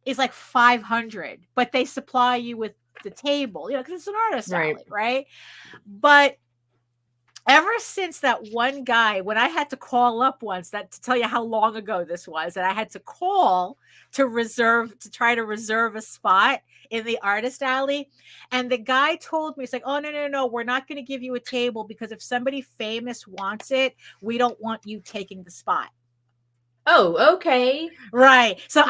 is like 500, but they supply you with the table, because it's an artist alley, right? But ever since that one guy, when I had to call up once, that to tell you how long ago this was, and I had to call to try to reserve a spot in the artist alley. And the guy told me, it's like, oh, no, we're not going to give you a table, because if somebody famous wants it, we don't want you taking the spot. Oh, okay. Right. So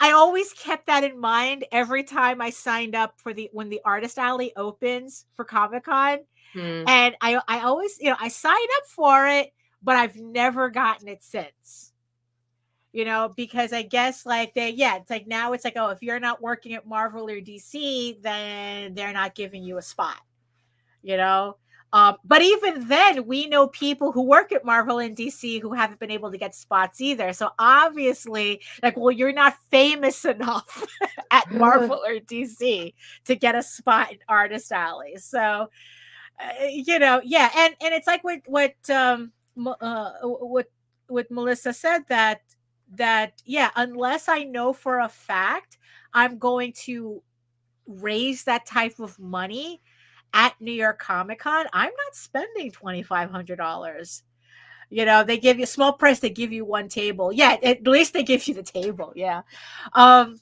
I always kept that in mind every time I signed up for when the artist alley opens for Comic-Con. And I always, I signed up for it, but I've never gotten it since. Because I guess like it's like, now it's like, oh, if you're not working at Marvel or DC, then they're not giving you a spot. But even then, we know people who work at Marvel and DC who haven't been able to get spots either. So obviously, like, well, you're not famous enough at Marvel or DC to get a spot in artist alley. So, yeah, and it's like what Melissa said, that yeah, unless I know for a fact I'm going to raise that type of money at New York Comic Con, I'm not spending $2,500. They give you a small price, they give you one table. Yeah, at least they give you the table. Yeah. I'm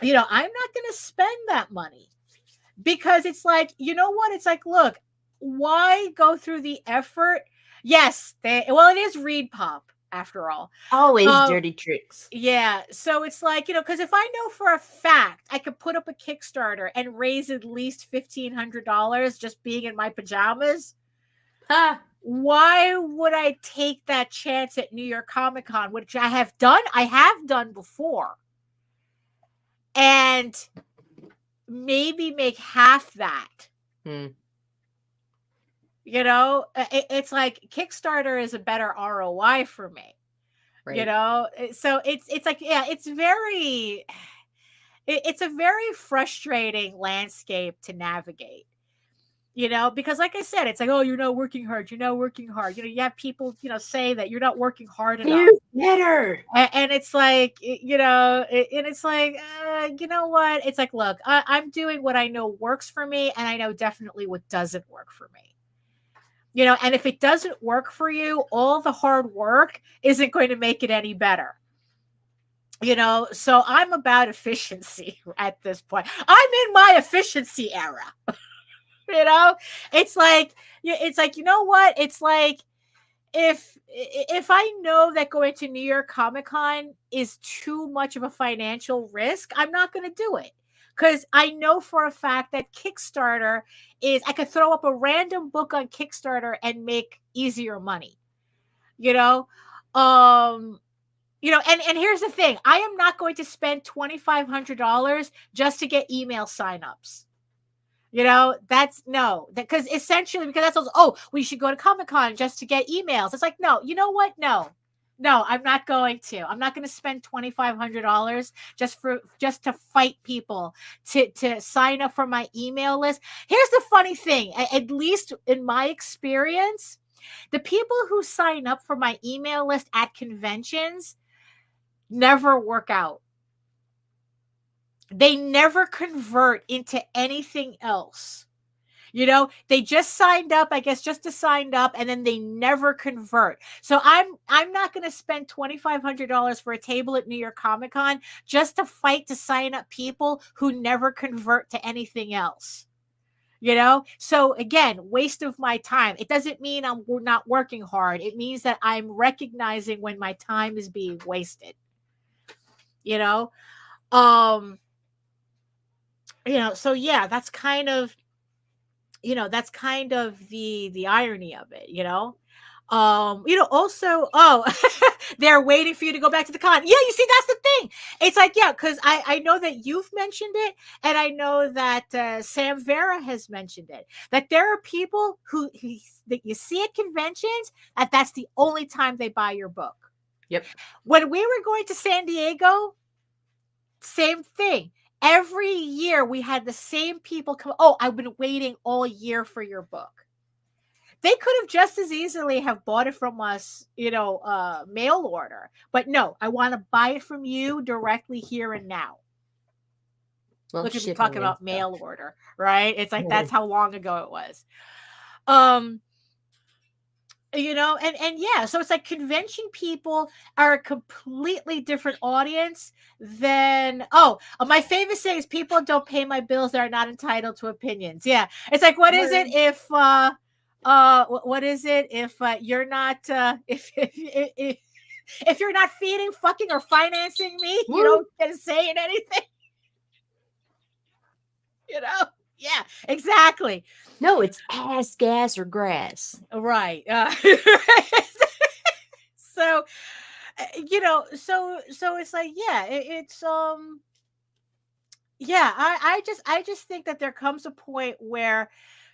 not going to spend that money, because it's like, you know what? It's like, look, why go through the effort? Yes, it is Reed Pop. after all. Always dirty tricks. Yeah. So it's like, because if I know for a fact I could put up a Kickstarter and raise at least $1,500 just being in my pajamas, why would I take that chance at New York Comic Con, which I have done before, and maybe make half that? It's like Kickstarter is a better ROI for me. Right. So it's like, yeah, it's a very frustrating landscape to navigate. Because like I said, it's like, oh, you're not working hard. You have people, say that you're not working hard enough. You better. And it's like, and it's like, you know what? It's like, look, I'm doing what I know works for me, and I know definitely what doesn't work for me. And if it doesn't work for you, all the hard work isn't going to make it any better. So I'm about efficiency at this point. I'm in my efficiency era. It's like, you know what? It's like, if I know that going to New York Comic Con is too much of a financial risk, I'm not going to do it. Because I know for a fact that Kickstarter is, I could throw up a random book on Kickstarter and make easier money. And here's the thing. I am not going to spend $2,500 just to get email signups. Because essentially, because that's also, we should go to Comic-Con just to get emails. It's like, no, you know what? No, I'm not going to. I'm not going to spend $2,500 just to fight people to sign up for my email list. Here's the funny thing, at least in my experience, the people who sign up for my email list at conventions never work out. They never convert into anything else. They just signed up, I guess, just to sign up, and then they never convert. So I'm not going to spend $2,500 for a table at New York Comic Con just to fight to sign up people who never convert to anything else. So again, waste of my time. It doesn't mean I'm not working hard. It means that I'm recognizing when my time is being wasted. So yeah, that's kind of the irony of it, also, they're waiting for you to go back to the con. Yeah, you see, that's the thing. It's like, yeah, because I know that you've mentioned it, and I know that Sam Vera has mentioned it, that there are people that you see at conventions, that's the only time they buy your book. Yep. When we were going to San Diego, same thing. Every year we had the same people come. Oh, I've been waiting all year for your book. They could have just as easily have bought it from us, mail order. But no, I want to buy it from you directly here and now. Well, look at me talking about mail order, right? It's like, that's how long ago it was. And yeah, so it's like convention people are a completely different audience than, my favorite saying is, people don't pay my bills, they're not entitled to opinions. Yeah. It's like, what is it if, what is it if you're not, if you're not feeding, fucking, or financing me, you don't get a say in anything. Yeah, exactly. No, it's ass, gas, or grass. Right. So, so it's like, yeah, it's, yeah, I just think that there comes a point where,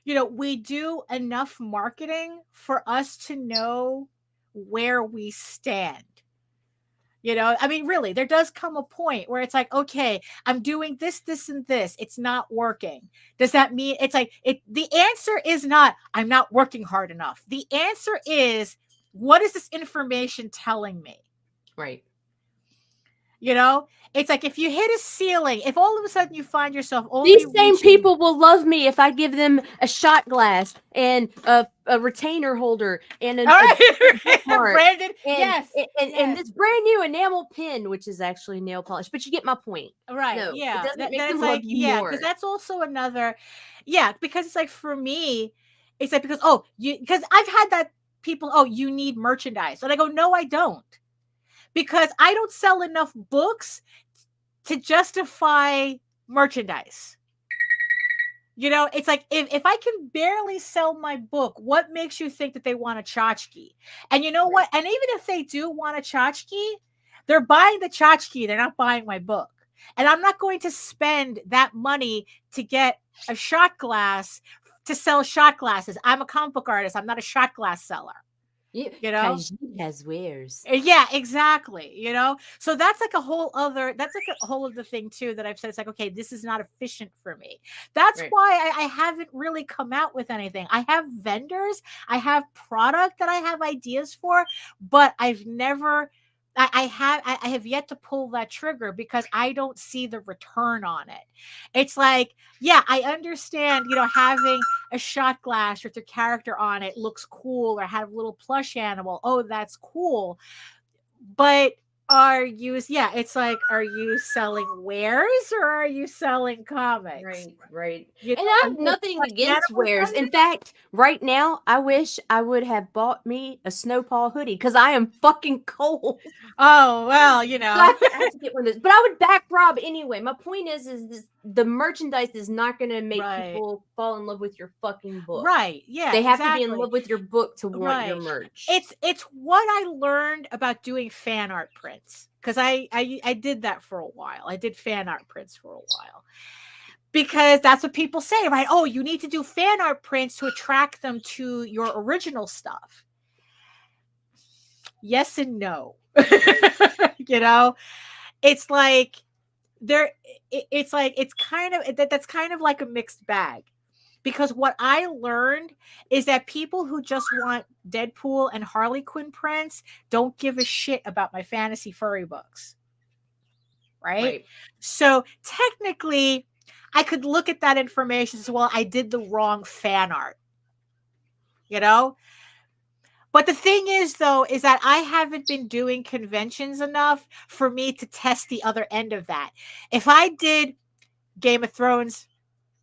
we do enough marketing for us to know where we stand. I mean, really, there does come a point where it's like, okay, I'm doing this, and this. It's not working. Does that mean it's like the answer is not, I'm not working hard enough. The answer is, what is this information telling me? Right. It's like, if you hit a ceiling, if all of a sudden you find yourself only these same people will love me if I give them a shot glass and a retainer holder and a branded, and this brand new enamel pin, which is actually nail polish. But you get my point, right? No, yeah, it doesn't make them love you more. Because that's also another, because it's like, for me, it's like, because because I've had people, oh, you need merchandise. And I go, no, I don't. Because I don't sell enough books to justify merchandise. You know, it's like, if I can barely sell my book, what makes you think that they want a tchotchke? And you know what? And even if they do want a tchotchke, they're buying the tchotchke. They're not buying my book. And I'm not going to spend that money to get a shot glass to sell shot glasses. I'm a comic book artist. I'm not a shot glass seller. You know, has wares. Yeah, exactly. You know, so that's like a whole other thing too that I've said. It's like, okay, this is not efficient for me. That's why I haven't really come out with anything. I have vendors, I have product that I have ideas for, but I've never. I have yet to pull that trigger because I don't see the return on it. It's like, yeah, I understand, you know, having a shot glass with your character on it looks cool, or have a little plush animal. Oh, that's cool. But it's like, are you selling wares or are you selling comics? Right. You and I have nothing against wares. In fact, right now, I wish I would have bought me a Snowpaw hoodie because I am fucking cold. Oh, well, you know. So I have to get one of those. But I would back Rob anyway. My point is the merchandise is not going to make people fall in love with your fucking book. Right. Yeah. They have to be in love with your book to want your merch. It's what I learned about doing fan art prints. Because I did that for a while. I did fan art prints for a while. Because that's what people say, right? Oh, you need to do fan art prints to attract them to your original stuff. Yes and no. You know, it's like that's kind of like a mixed bag. Because what I learned is that people who just want Deadpool and Harley Quinn prints don't give a shit about my fantasy furry books. Right? So technically, I could look at that information as well. I did the wrong fan art. You know? But the thing is, though, is that I haven't been doing conventions enough for me to test the other end of that. If I did Game of Thrones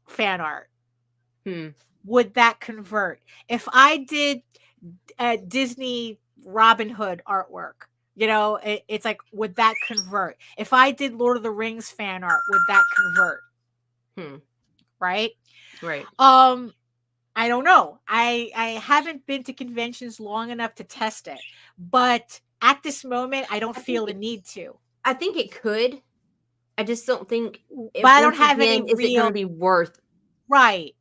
fan art, would that convert? If I did Disney Robin Hood artwork, you know, it's like, would that convert? If I did Lord of the Rings fan art, would that convert? Right? I don't know. I haven't been to conventions long enough to test it, but at this moment, I don't feel the need to. I think it could. I just don't think. But I don't have any real. Is it going to be worth? Right.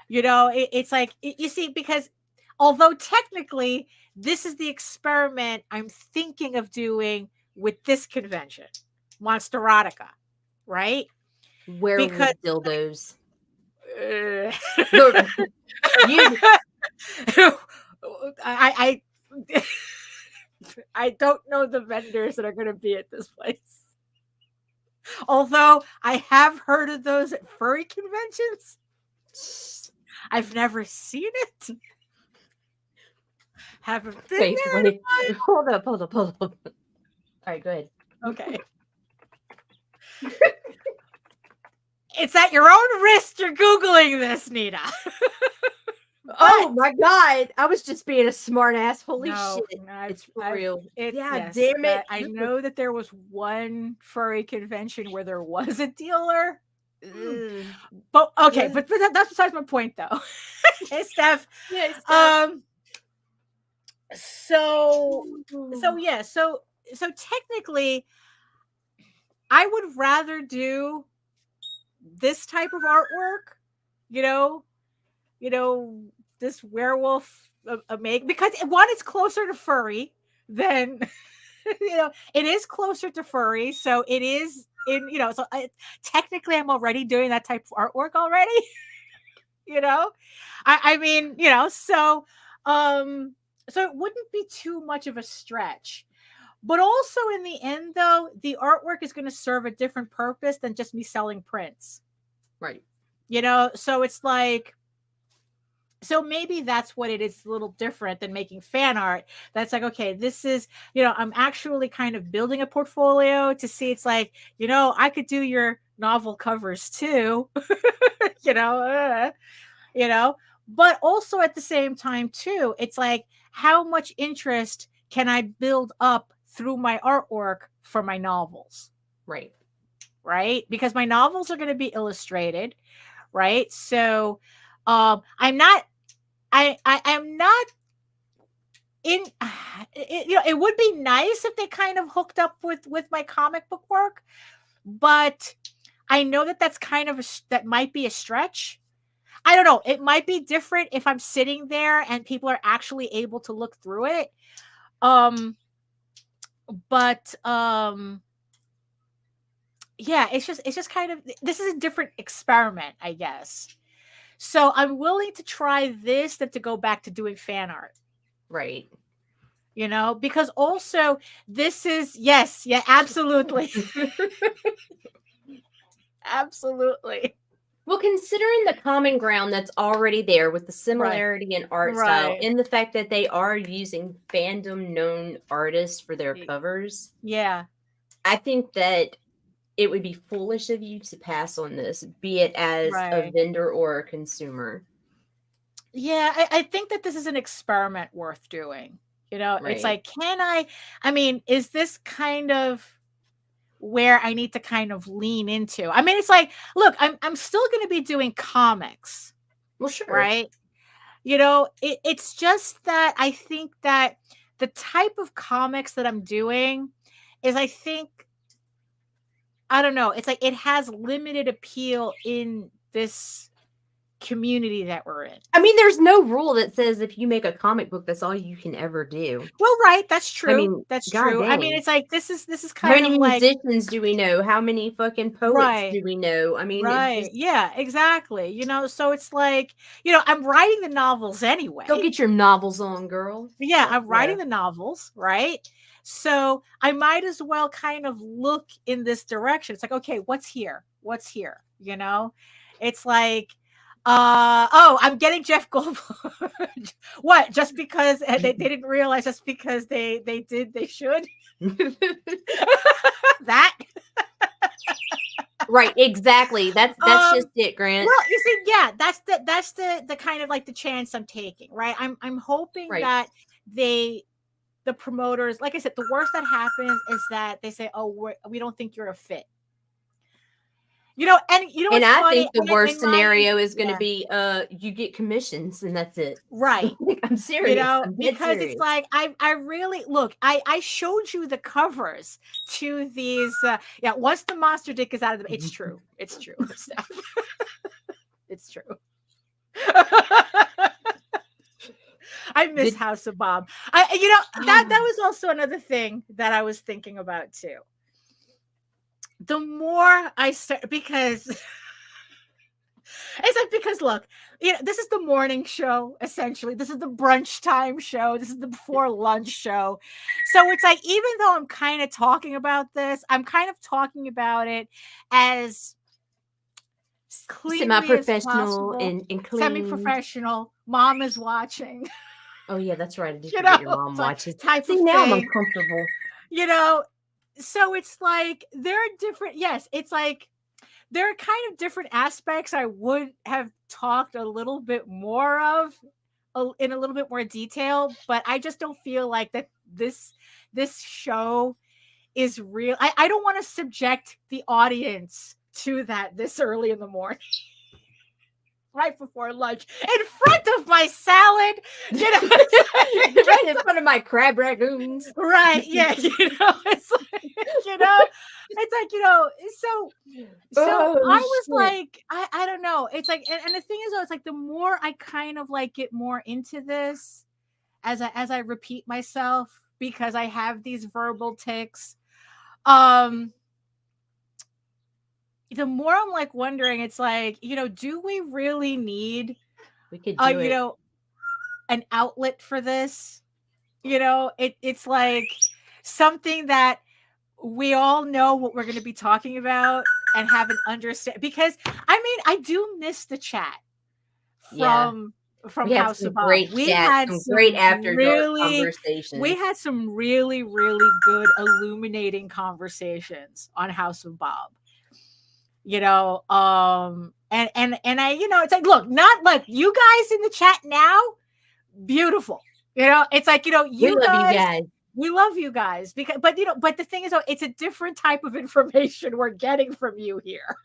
You know, it's like, you see, because although technically this is the experiment I'm thinking of doing with this convention, Monsterotica, right? Because dildos. I don't know the vendors that are going to be at this place. Although I have heard of those at furry conventions. I've never seen it. Haven't been there. Wait. Hold up. All right, go ahead. Okay. It's at your own risk you're Googling this, Nita. Oh my God. I was just being a smart ass. Holy shit. It's for real. Damn it. I know that there was one furry convention where there was a dealer. But okay, but that's besides my point, though. Hey, Steph. Yeah, Steph. So technically, I would rather do this type of artwork, you know, this werewolf because one is closer to furry than you know, it is closer to furry, so it is so technically I'm already doing that type of artwork already. You know, I mean, so it wouldn't be too much of a stretch. But also in the end, though, the artwork is going to serve a different purpose than just me selling prints. Right. So it's like, so maybe that's what it is, a little different than making fan art. That's like, okay, this is, I'm actually kind of building a portfolio to see, it's like, I could do your novel covers too, But also at the same time too, it's like, how much interest can I build up through my artwork for my novels? Right. Right? Because my novels are going to be illustrated, right? So I'm not I'm not in it would be nice if they kind of hooked up with my comic book work, but I know that that's kind of that might be a stretch. I don't know. It might be different if I'm sitting there and people are actually able to look through it. But yeah, it's just kind of, this is a different experiment, I guess. So I'm willing to try this than to go back to doing fan art. Right. Because also this is, yes, yeah, absolutely. Absolutely. Well, considering the common ground that's already there with the similarity in art style and the fact that they are using fandom known artists for their covers. Yeah. I think that it would be foolish of you to pass on this, be it as a vendor or a consumer. Yeah, I think that this is an experiment worth doing. It's like, is this kind of where I need to kind of lean into? I mean, it's like, look, I'm still going to be doing comics. Well, sure. Right. It's just that I think that the type of comics that I'm doing is, I don't know, it's like it has limited appeal in this community that we're in. I mean, there's no rule that says if you make a comic book, that's all you can ever do. Well, right, that's true. I mean, that's true. dang. I mean, it's like this is kind of how many like, musicians do we know? How many fucking poets do we know? I mean, yeah, exactly. So it's like, I'm writing the novels anyway. Go get your novels on, girl. Yeah, I'm writing the novels, right? So I might as well kind of look in this direction. It's like, okay, what's here? What's here? It's like, I'm getting Jeff Goldblum. What? Just because they didn't realize, just because they should. That. Right, exactly. That's just it, Grant. Well, you see, yeah, that's the kind of like the chance I'm taking, right? I'm hoping that the promoters, like I said, the worst that happens is that they say, "Oh, we don't think you're a fit." And I think the worst scenario is going to be you get commissions and that's it. Right. I'm serious. Because it's like, I really, look, I showed you the covers to these once the monster dick is out of the, it's true. It's true. It's true. I miss House of Bob. That was also another thing that I was thinking about too. The more I start, because it's like, because look, this is the morning show, essentially. This is the brunch time show. This is the before lunch show. So it's like, even though I'm kind of talking about this, I'm kind of talking about it as semi-professional and clean. Semi-professional. Mom is watching. Oh yeah, that's right. I did forget your mom watches. See, now I'm uncomfortable. So it's like, there are different, yes, it's like there are kind of different aspects I would have talked a little bit more of in a little bit more detail, but I just don't feel like that this show is real. I don't want to subject the audience to that this early in the morning. Right before lunch, in front of my salad, right in front of my crab ragoons. Right, yeah, it's like, so I was like, I don't know. It's like, and the thing is, though, it's like, the more I kind of like get more into this, as I repeat myself, because I have these verbal tics, the more I'm like wondering, it's like, do we really need, we could do an outlet for this? It's like something that we all know what we're going to be talking about and have an understand, because I do miss the chat from House of Bob. We had some great after dark conversations. We had some really, really good illuminating conversations on House of Bob. And And I, it's like, look, not like you guys in the chat now, beautiful. It's like, we love you guys. We love you guys because, but the thing is, it's a different type of information we're getting from you here.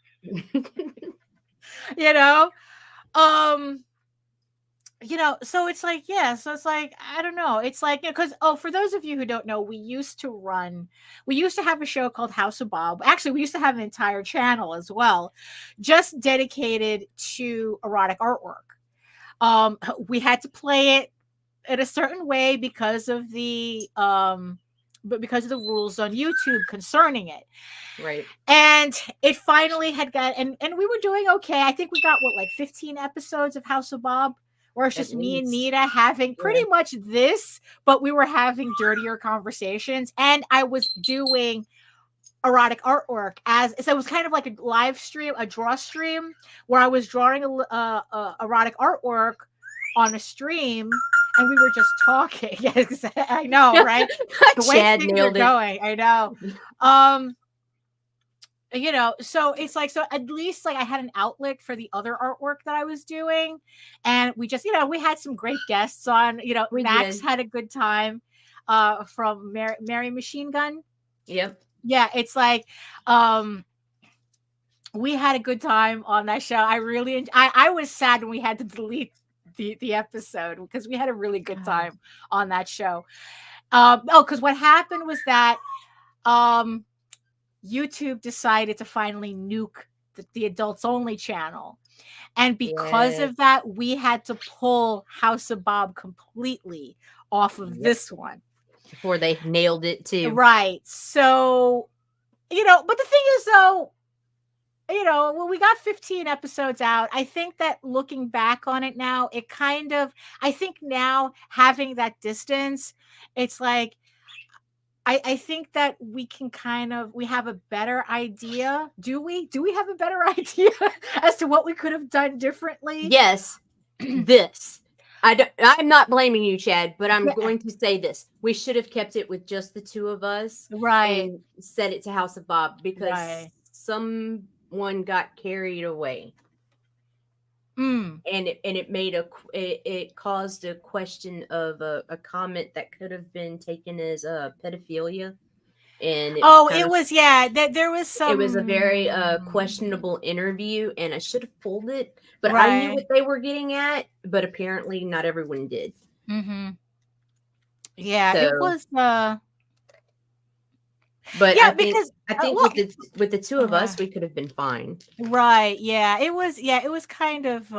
So it's like, so it's like, I don't know. It's like, because, for those of you who don't know, we used to have a show called House of Bob. Actually, we used to have an entire channel as well, just dedicated to erotic artwork. We had to play it in a certain way because of the rules on YouTube concerning it. Right. And it finally had got, and we were doing okay. I think we got like 15 episodes of House of Bob, where it's just me and Nita having pretty much this, but we were having dirtier conversations. And I was doing erotic artwork so it was kind of like a live stream, a draw stream, where I was drawing erotic artwork on a stream, and we were just talking. Yes, I know, right? The way Chad things are nailed it. going, I know. So it's like, so at least like I had an outlet for the other artwork that I was doing, and we just, we had some great guests on. Max had a good time, from Mary Machine Gun. Yep. Yeah, it's like, we had a good time on that show. I was sad when we had to delete the episode, because we had a really good time on that show. Because what happened was that YouTube decided to finally nuke the adults only channel, and because of that, we had to pull House of Bob completely off of this one before they nailed it too. Right. So, but the thing is, though, when we got 15 episodes out, I think that looking back on it now, I think now having that distance, it's like, I think that we can we have a better idea. Do we have a better idea as to what we could have done differently? Yes. I'm not blaming you, Chad, but I'm going to say this. We should have kept it with just the two of us. Right. And set it to House of Bob, because someone got carried away. And it caused a question of a comment that could have been taken as pedophilia. And there was some. It was a very questionable interview, and I should have pulled it, but I knew what they were getting at. But apparently, not everyone did. Mm-hmm. Yeah, it was. But I think with the two of us, we could have been fine. Right. Yeah. It was. Yeah. It was kind of.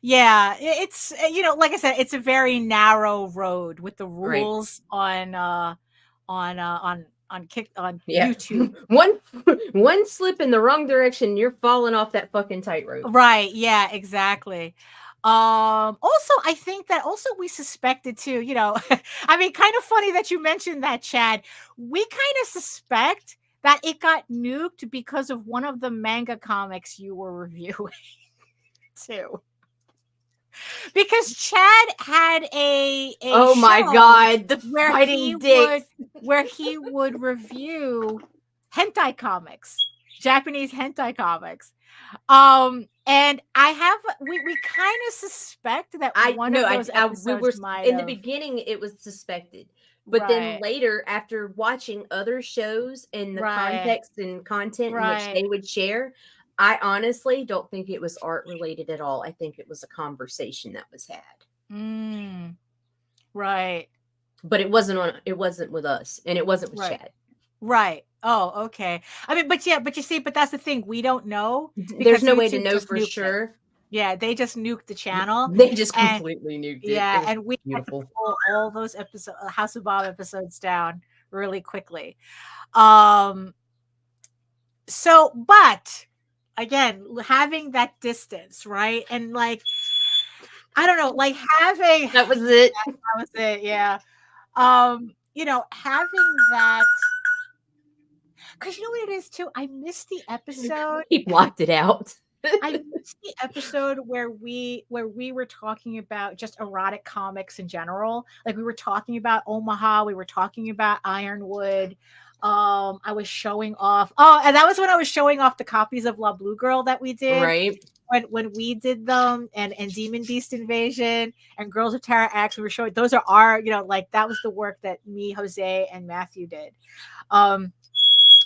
Yeah. It's like I said, it's a very narrow road with the rules on YouTube. One slip in the wrong direction, you're falling off that fucking tightrope. Right. Yeah. Exactly. Also, I think that we suspected too, I mean, kind of funny that you mentioned that, Chad. We kind of suspect that it got nuked because of one of the manga comics you were reviewing too. Because Chad had a oh my god, the where fighting dicks, where he would review hentai comics, Japanese hentai comics. And we kind of suspect that one of those episodes in the beginning it was suspected, but then later, after watching other shows and the context and content in which they would share, I honestly don't think it was art related at all. I think it was a conversation that was had. Right. But it wasn't with us, and it wasn't with Chad. Right. Oh, okay. I mean, but you see, but that's the thing. We don't know. There's no way to know for sure. Yeah, they just nuked the channel. They just completely nuked it. Yeah, and we had to pull all those House of Bob episodes down really quickly. So, but again, having that distance, right? And like, I don't know, like having that was it. That was it. Yeah. Having that. Because you know what it is too? I missed the episode. He blocked it out. I missed the episode where we were talking about just erotic comics in general. Like we were talking about Omaha, we were talking about Ironwood. I was showing off. Oh, and that was when I was showing off the copies of La Blue Girl that we did. Right. When we did them, and Demon Beast Invasion and Girls of Terra X, we were showing, those are our, like, that was the work that me, Jose, and Matthew did. And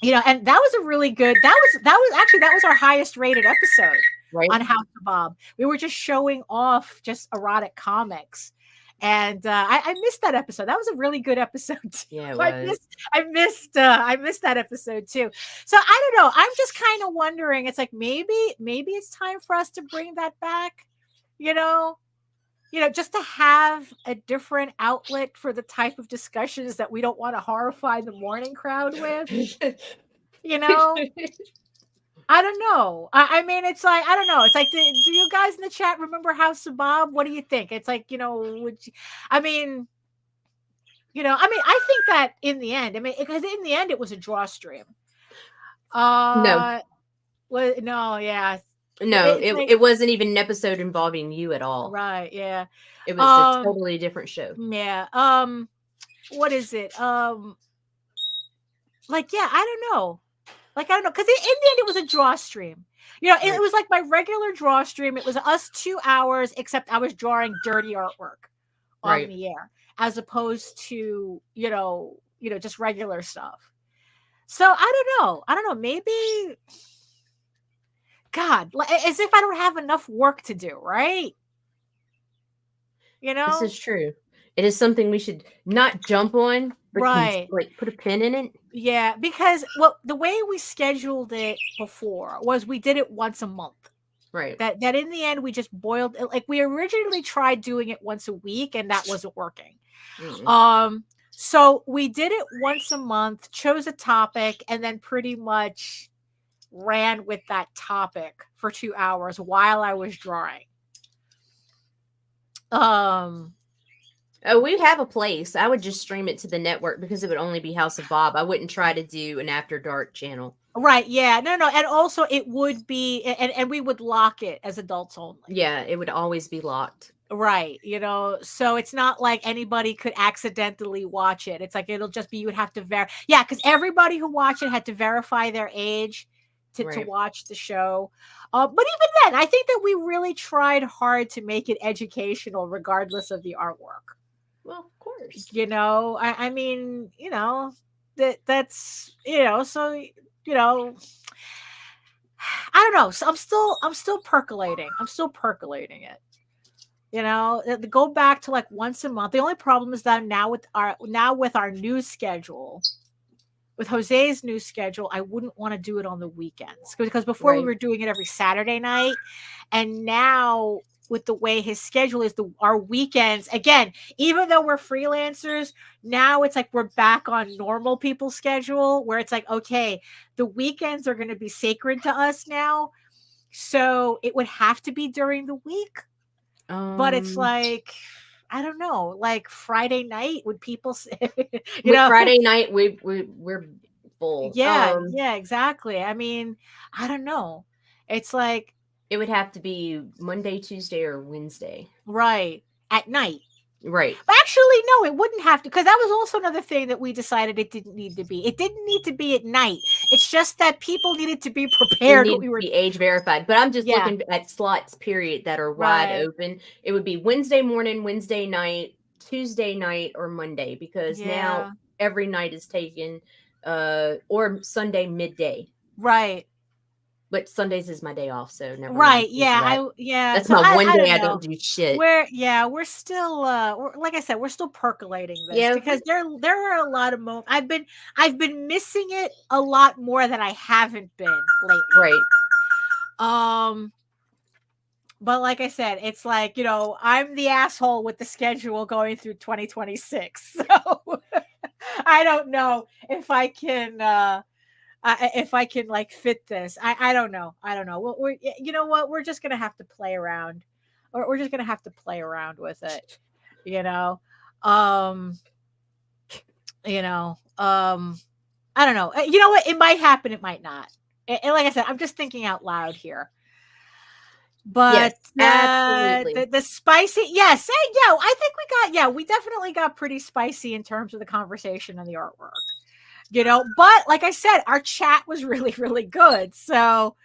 that was a really good, that was our highest rated episode, right, on House of Bob. We were just showing off just erotic comics. And I missed that episode. That was a really good episode too. Yeah, it was. I missed that episode too. So I don't know. I'm just kind of wondering. It's like maybe it's time for us to bring that back. Just to have a different outlet for the type of discussions that we don't want to horrify the morning crowd with. I don't know. I mean, it's like, I don't know. It's like, do you guys in the chat remember House of Bob? What do you think? It's like, I think that in the end, because in the end, it was a draw stream. No. No, yeah. No, it wasn't even an episode involving you at all. Right, yeah. It was a totally different show. Yeah. What is it? I don't know. Like, I don't know, because in the end, it was a draw stream. It was like my regular draw stream. It was us 2 hours, except I was drawing dirty artwork on the air, as opposed to, just regular stuff. So I don't know. Maybe, God, as if I don't have enough work to do, right? This is true. It is something we should not jump on, but put a pin in it. Yeah, because the way we scheduled it before was we did it once a month. Right. That in the end we just boiled it. Like, we originally tried doing it once a week, and that wasn't working. Mm-hmm. So we did it once a month, chose a topic, and then pretty much ran with that topic for 2 hours while I was drawing. We have a place. I would just stream it to the network because it would only be House of Bob. I wouldn't try to do an After Dark channel. Right. Yeah. No. And also it would be, and we would lock it as adults only. Yeah. It would always be locked. Right. So it's not like anybody could accidentally watch it. It's like, it'll just be, you would have to yeah. Because everybody who watched it had to verify their age to watch the show. But even then, I think that we really tried hard to make it educational, regardless of the artwork. Well, of course. I mean, that's, so, I don't know. So I'm still percolating. I'm still percolating it. To go back to like once a month. The only problem is that now with our news schedule, with Jose's new schedule, I wouldn't want to do it on the weekends, because before we were doing it every Saturday night, and now with the way his schedule is, our weekends, again, even though we're freelancers, now it's like we're back on normal people's schedule, where it's like, okay, the weekends are going to be sacred to us now. So it would have to be during the week. But it's like, I don't know, like Friday night, would people say, Friday night, we're full. Yeah, yeah, exactly. I mean, I don't know. It's like, it would have to be Monday, Tuesday, or Wednesday. Right. At night. Right. But actually, no, it wouldn't have to, because that was also another thing that we decided it didn't need to be. It didn't need to be at night. It's just that people needed to be prepared. They need to be age verified. But I'm just looking at slots, period, that are wide open. It would be Wednesday morning, Wednesday night, Tuesday night, or Monday, because now every night is taken, or Sunday midday. Right. But Sundays is my day off, so never. Right? Yeah, That's my one day I don't do shit. We're still, like I said, we're still percolating this, because there are a lot of moments. I've been missing it a lot more than I haven't been lately. Right. But like I said, it's like, I'm the asshole with the schedule going through 2026, so I don't know if I can. If I can like fit this, I don't know. Well, you know what? We're just gonna have to play around, or we're just gonna have to play around with it. I don't know. You know what? It might happen. It might not. And like I said, I'm just thinking out loud here. But absolutely. The spicy, yes, I think we definitely got pretty spicy in terms of the conversation and the artwork. But like I said, our chat was really, really good. So,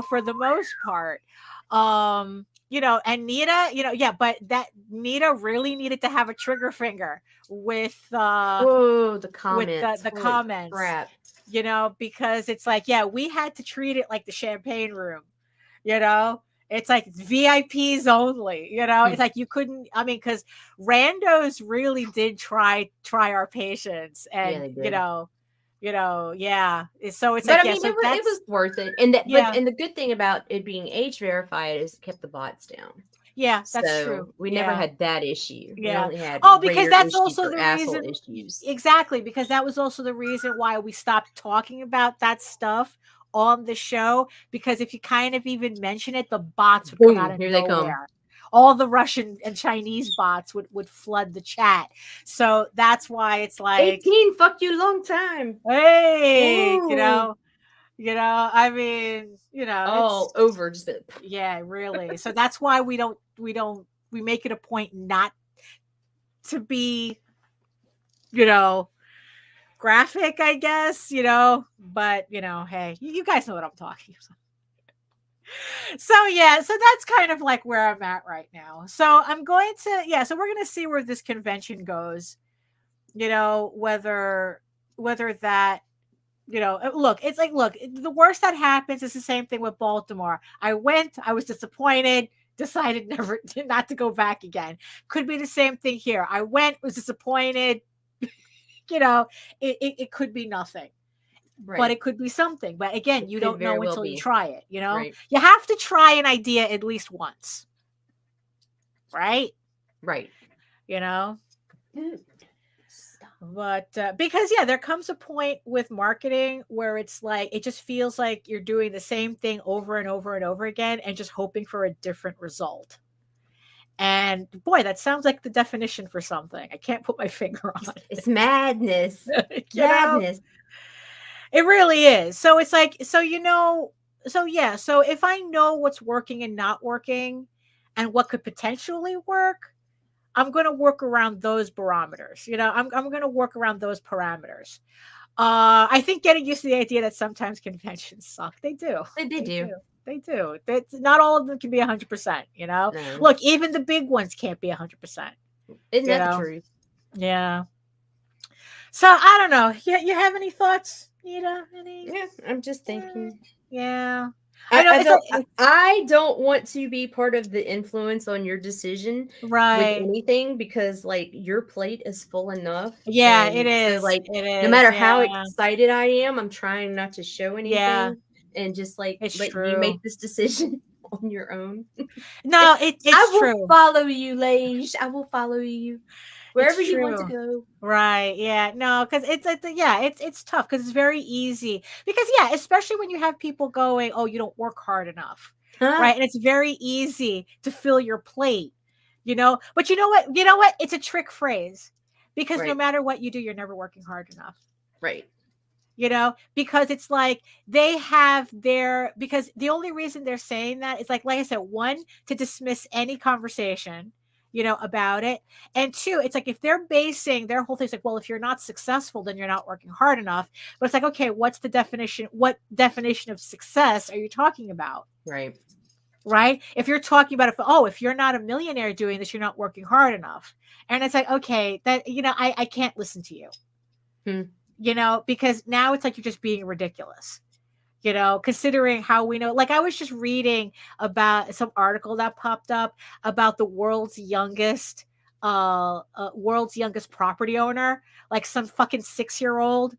for the most part, and Nita, but that Nita really needed to have a trigger finger with the comments. the Holy comments, crap. because it's like, we had to treat it like the champagne room, it's like VIPs only, it's like you couldn't, because randos really did try our patience, and they did. So it's But like, I mean, so it was worth it. And that, Yeah. and the good thing about it being age verified is it kept the bots down. Yeah, that's So true. we never had that issue. We Yeah. only had Because rare that's issues also or the asshole reason. issues. Exactly, because that was also the reason why we stopped talking about that stuff on the show. Because if you kind of even mention it, the bots would come out of Here they nowhere. come. All the Russian and Chinese bots would flood the chat. So that's why it's like 18. Fuck you, long time. Hey, Ooh. I mean, all over. Just yeah, really. So that's why we make it a point not to be, graphic, I guess, but hey, you guys know what I'm talking about. So so that's kind of like where I'm at right now. So I'm going to, so we're going to see where this convention goes, whether that, look, it's like, look, the worst that happens is the same thing with Baltimore. I went, I was disappointed, decided not to go back again. Could be the same thing here. I went, was disappointed, it could be nothing. Right. But it could be something. But again, you don't know until you try it, Right. You have to try an idea at least once. Right? Right. But because there comes a point with marketing where it's like it just feels like you're doing the same thing over and over and over again and just hoping for a different result. And boy, that sounds like the definition for something. I can't put my finger on it. It's madness. Madness. It really is. So it's like, so if I know what's working and not working and what could potentially work, I'm going to work around those barometers. I'm going to work around those parameters. I think getting used to the idea that sometimes conventions suck. They do. They do. They do. Not all of them can be 100%, No. Look, even the big ones can't be 100%. Isn't that the truth? Yeah. So I don't know. You have any thoughts, Nita? Yeah, I'm just thinking. Yeah. I don't want to be part of the influence on your decision with anything because like your plate is full enough. Yeah, it is. So, like it is. No matter how excited I am, I'm trying not to show anything and just like let you make this decision on your own. No, it's I will true. follow you, Lage. I will follow you. Wherever you want to go. Right. Yeah. No, because it's tough because it's very easy. Because especially when you have people going, oh, you don't work hard enough. Right. And it's very easy to fill your plate, But you know what? It's a trick phrase. Because no matter what you do, you're never working hard enough. Right. Because it's like they have because the only reason they're saying that is like I said, one, to dismiss any conversation about it. And two, it's like if they're basing their whole thing, it's like, well, if you're not successful, then you're not working hard enough. But it's like, okay, what's the definition? What definition of success are you talking about? Right. Right. If you're talking about if you're not a millionaire doing this, you're not working hard enough. And it's like, okay, that, I can't listen to you, because now it's like you're just being ridiculous. Considering how we know, like I was just reading about some article that popped up about the world's youngest property owner, like some fucking 6-year-old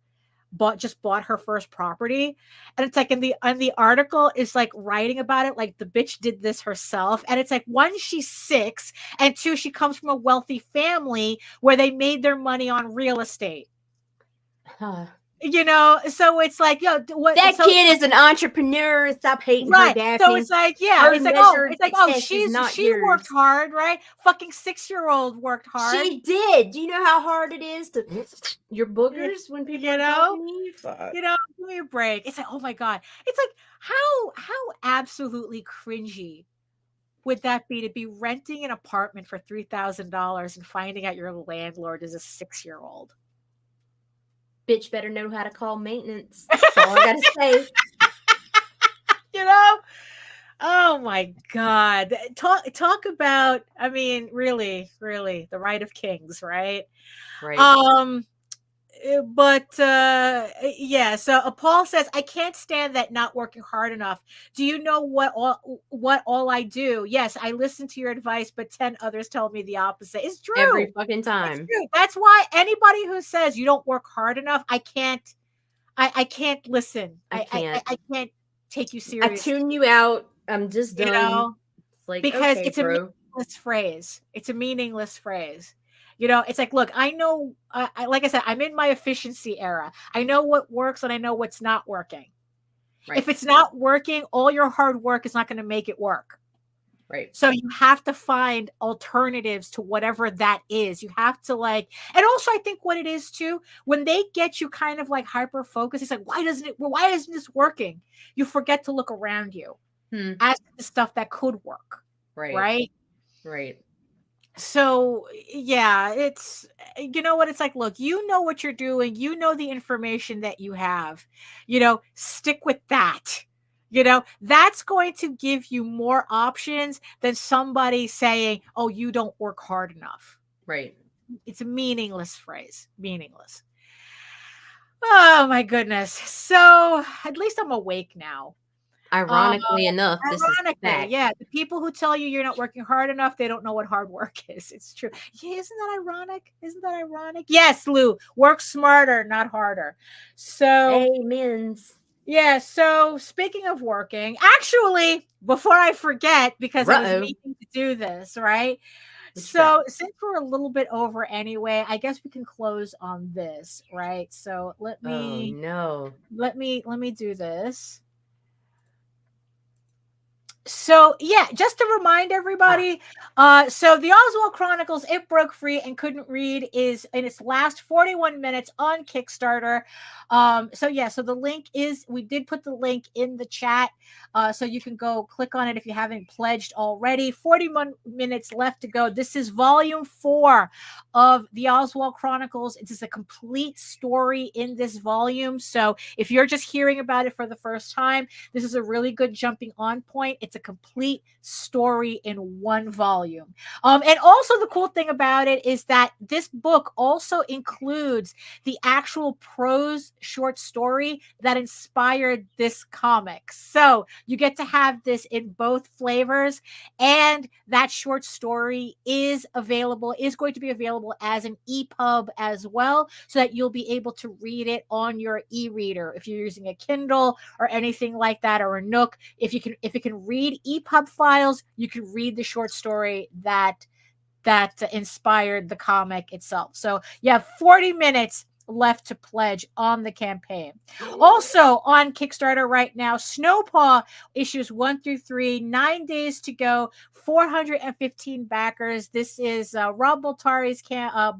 just bought her first property. And it's like in the article is like writing about it. Like the bitch did this herself. And it's like, one, she's 6, and 2, she comes from a wealthy family where they made their money on real estate. So it's like, that kid is an entrepreneur. Stop hating her, Daphne. So it's like, she worked hard, right? Fucking 6-year-old worked hard. She did. Do you know how hard it is to your boogers when people are talking to you? Fuck. Give me a break. It's like, oh my God. It's like, how absolutely cringy would that be to be renting an apartment for $3,000 and finding out your landlord is a 6-year-old? bitch better know how to call maintenance. That's all I gotta say. You know? Oh my God. Talk about, I mean, really, really, the right of kings, right? Right. But yeah, so Paul says, I can't stand that not working hard enough. Do you know what all I do? Yes, I listen to your advice, but 10 others tell me the opposite. It's true. Every fucking It's time. true. That's why anybody who says you don't work hard enough, I can't listen. I can't. I can't take you I serious. tune you out. I'm just You done. know, It's like, because okay, it's a bro. meaningless phrase. It's a meaningless phrase. You know, it's like, look, I know, like I said, I'm in my efficiency era. I know what works and I know what's not working. Right. If it's not working, all your hard work is not going to make it work. Right. So you have to find alternatives to whatever that is. You have to and also I think what it is too, when they get you kind of like hyper focused, it's like, why isn't this working? You forget to look around you as the stuff that could work. Right. Right. So yeah, it's, you know what it's like, look, you know what you're doing, you know the information that you have, stick with that. That's going to give you more options than somebody saying, oh, you don't work hard enough. Right. It's a meaningless phrase. Meaningless. Oh my goodness. So at least I'm awake now. Ironically enough, this is fact. Yeah, the people who tell you you're not working hard enough, they don't know what hard work is. It's true. Yeah, isn't that ironic? Isn't that ironic? Yes, Lou, work smarter, not harder. So, amens. Yeah, so speaking of working, actually, before I forget, because I was meaning to do this, right? So since we're a little bit over anyway, I guess we can close on this, right? So let me do this. So yeah, just to remind everybody, so the Oswald Chronicles, It Broke Free and Couldn't Read is in its last 41 minutes on Kickstarter. So the link is, we did put the link in the chat, so you can go click on it if you haven't pledged already. 41 minutes left to go. This is volume 4 of the Oswald Chronicles. It is a complete story in this volume. So if you're just hearing about it for the first time, this is a really good jumping on point. It's a complete story in one volume. And also the cool thing about it is that this book also includes the actual prose short story that inspired this comic. So you get to have this in both flavors, and that short story is going to be available as an EPUB as well, so that you'll be able to read it on your e-reader if you're using a Kindle or anything like that, or a Nook. If you can read EPUB files, you can read the short story that inspired the comic itself. So you have 40 minutes left to pledge on the campaign. Also on Kickstarter right now, Snowpaw issues 1 through 3, 9 days to go, 415 backers. This is Rob Boltari's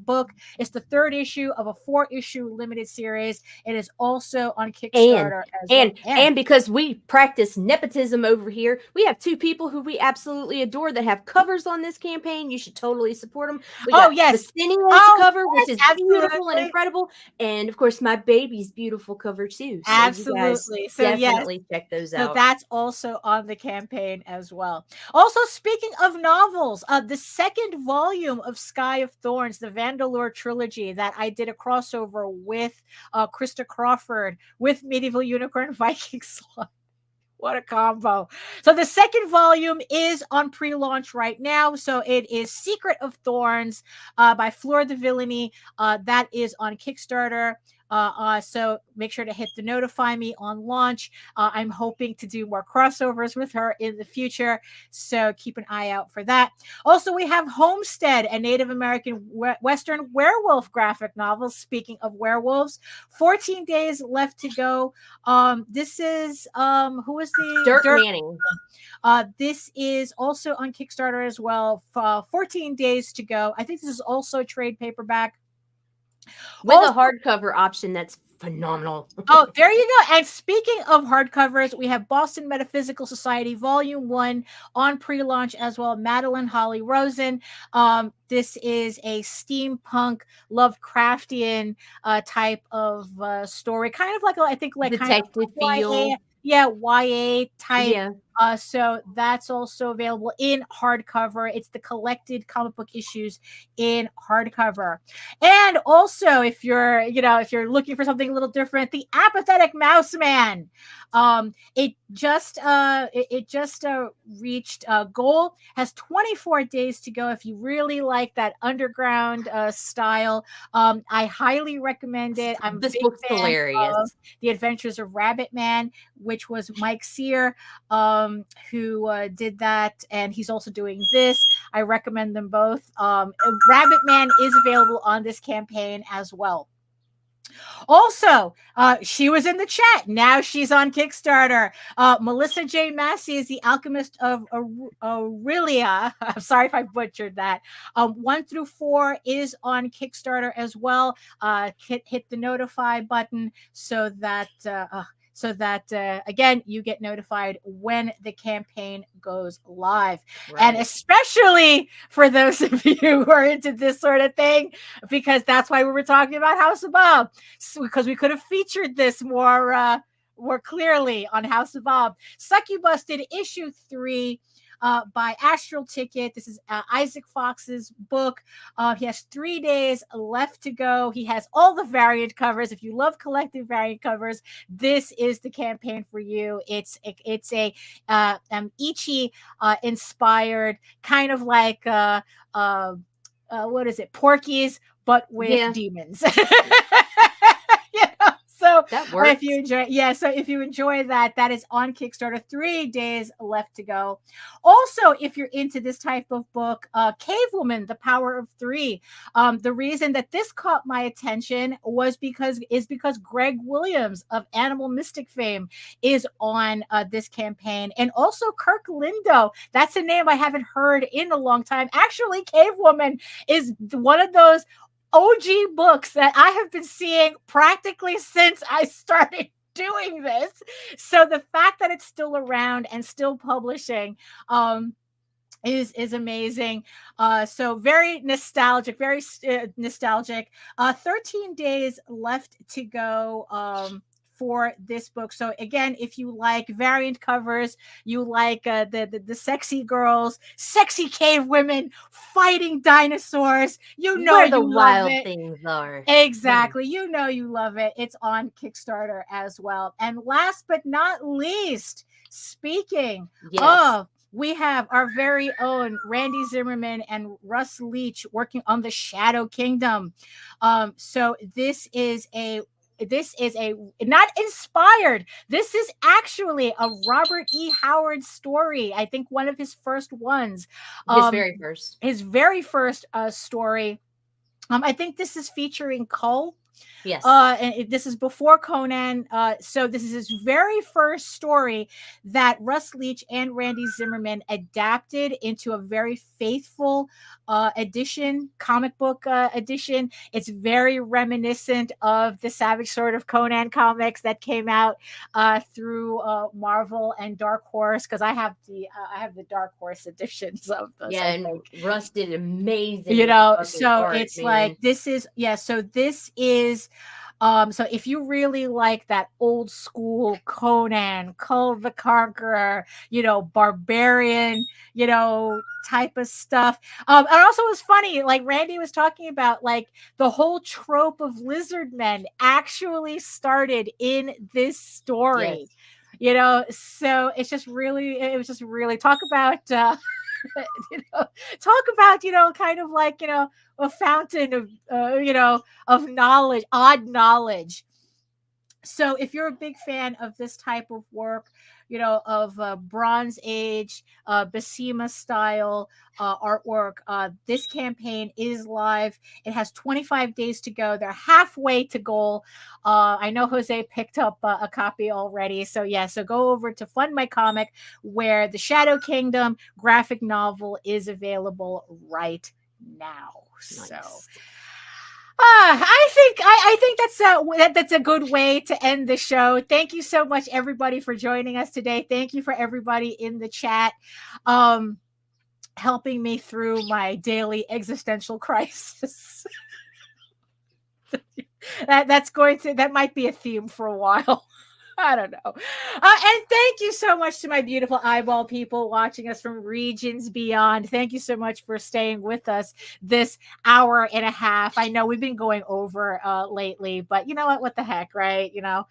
book. It's the 3rd issue of a 4-issue limited series. It is also on Kickstarter and because we practice nepotism over here, we have 2 people who we absolutely adore that have covers on this campaign. You should totally support them. We got the Cineos cover, which is beautiful and incredible, and of course my baby's beautiful cover too. So absolutely. So definitely check those out. So that's also on the campaign as well. Also, speaking of novels, the 2nd volume of Sky of Thorns, the Vandalore trilogy that I did a crossover with Krista Crawford with Medieval Unicorn Viking Slot. What a combo. So the 2nd volume is on pre-launch right now. So it is Secret of Thorns by Fleur de Villani. That is on Kickstarter. So make sure to hit the notify me on launch. I'm hoping to do more crossovers with her in the future, so keep an eye out for that. Also, we have Homestead, a Native American Western werewolf graphic novel. Speaking of werewolves, 14 days left to go. This is who is the Dirk Manning. This is also on Kickstarter as well. 14 days to go. I think this is also a trade paperback with a hardcover option that's phenomenal. Oh, there you go. And speaking of hardcovers, we have Boston Metaphysical Society Volume 1 on pre-launch as well. Madeline Holly Rosen. This is a steampunk Lovecraftian type of story, kind of like I think like Detective kind of feel. YA type. Yeah. So that's also available in hardcover. It's the collected comic book issues in hardcover. And also, if you're looking for something a little different, the Apathetic Mouse Man. It just reached goal. Has 24 days to go. If you really like that underground style, I highly recommend it. I'm This a big book's fan hilarious. of The Adventures of Rabbit Man, which was Mike Sear, who did that, and he's also doing this. I recommend them both. Rabbit Man is available on this campaign as well. Also, she was in the chat. Now she's on Kickstarter. Melissa J. Massey is the Alchemist of Aurelia. I'm sorry if I butchered that. 1 through 4 is on Kickstarter as well. Hit the notify button so that again, you get notified when the campaign goes live. Right. And especially for those of you who are into this sort of thing, because that's why we were talking about House Above, because we could have featured this more clearly on House of Bob. Succubus did issue 3 by Astral Ticket. This is Isaac Fox's book. He has 3 days left to go. He has all the variant covers. If you love collecting variant covers, this is the campaign for you. It's a Ichi inspired, kind of like what is it, Porky's, but with demons. So that works. If you enjoy that, that is on Kickstarter. 3 days left to go. Also, if you're into this type of book, Cave Woman, The Power of 3. The reason that this caught my attention was because Greg Williams of Animal Mystic fame is on this campaign, and also Kirk Lindo. That's a name I haven't heard in a long time. Actually, Cave Woman is one of those OG books that I have been seeing practically since I started doing this. So the fact that it's still around and still publishing is amazing. So very nostalgic, 13 days left to go for this book. So again, if you like variant covers, you like the sexy girls, sexy cave women fighting dinosaurs, where the wild love it. Things are. Exactly. You love it. It's on Kickstarter as well. And last but not least, speaking of, we have our very own Randy Zimmerman and Russ Leach working on the Shadow Kingdom. So this is not inspired. This is actually a Robert E. Howard story. I think one of his first ones. His very first story. I think this is featuring Cole. Yes. And this is before Conan. So this is his very first story that Russ Leach and Randy Zimmerman adapted into a very faithful comic book edition. It's very reminiscent of the Savage Sword of Conan comics that came out through Marvel and Dark Horse, because I have the Dark Horse editions of those. Yeah, and Russ did amazing. So art, it's man. Like this is so this is. So if you really like that old school Conan, Kull the Conqueror, barbarian, type of stuff. And also it was funny, like Randy was talking about, like the whole trope of lizard men actually started in this story. Yes. So it was just really talk about kind of like, a fountain of, of knowledge, odd knowledge. So if you're a big fan of this type of work, of Bronze Age, Basima style artwork, this campaign is live. It has 25 days to go. They're halfway to goal. I know Jose picked up a copy already. So go over to Fund My Comic, where the Shadow Kingdom graphic novel is available right now. Nice. So I think that's a good way to end the show. Thank you so much, everybody, for joining us today. Thank you for everybody in the chat, helping me through my daily existential crisis. that might be a theme for a while. I don't know. And thank you so much to my beautiful eyeball people watching us from regions beyond. Thank you so much for staying with us this hour and a half. I know we've been going over lately, but you know what? What the heck, right? You know,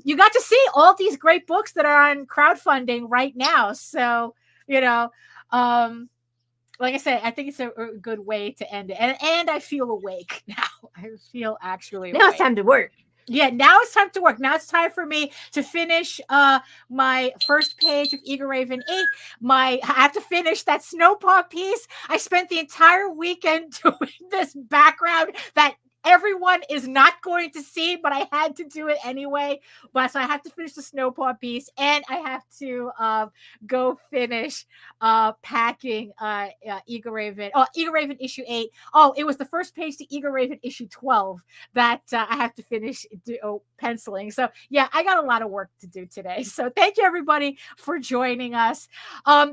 you got to see all these great books that are on crowdfunding right now. So, you know, like I said, I think it's a good way to end it. And I feel awake now. I feel actually Now awake. it's time to work. Yeah, now it's time to work. Now it's time for me to finish my first page of Eager Raven 8. I have to finish that Snowpaw piece. I spent the entire weekend doing this background that everyone is not going to see, but I had to do it anyway. But so I have to finish the Snowpaw piece, and I have to go finish packing Eager Raven issue 8. Oh, it was the first page to Eager Raven issue 12 that I have to finish penciling. So yeah, I got a lot of work to do today. So thank you everybody for joining us.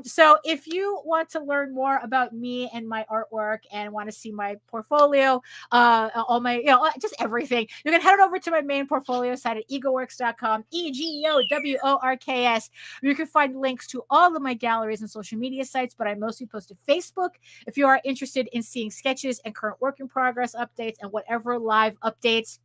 So if you want to learn more about me and my artwork and want to see my portfolio, all my, just everything, you can head on over to my main portfolio site at egoworks.com, EGOWORKS. You can find links to all of my galleries and social media sites, but I mostly post to Facebook. If you are interested in seeing sketches and current work in progress updates and whatever live updates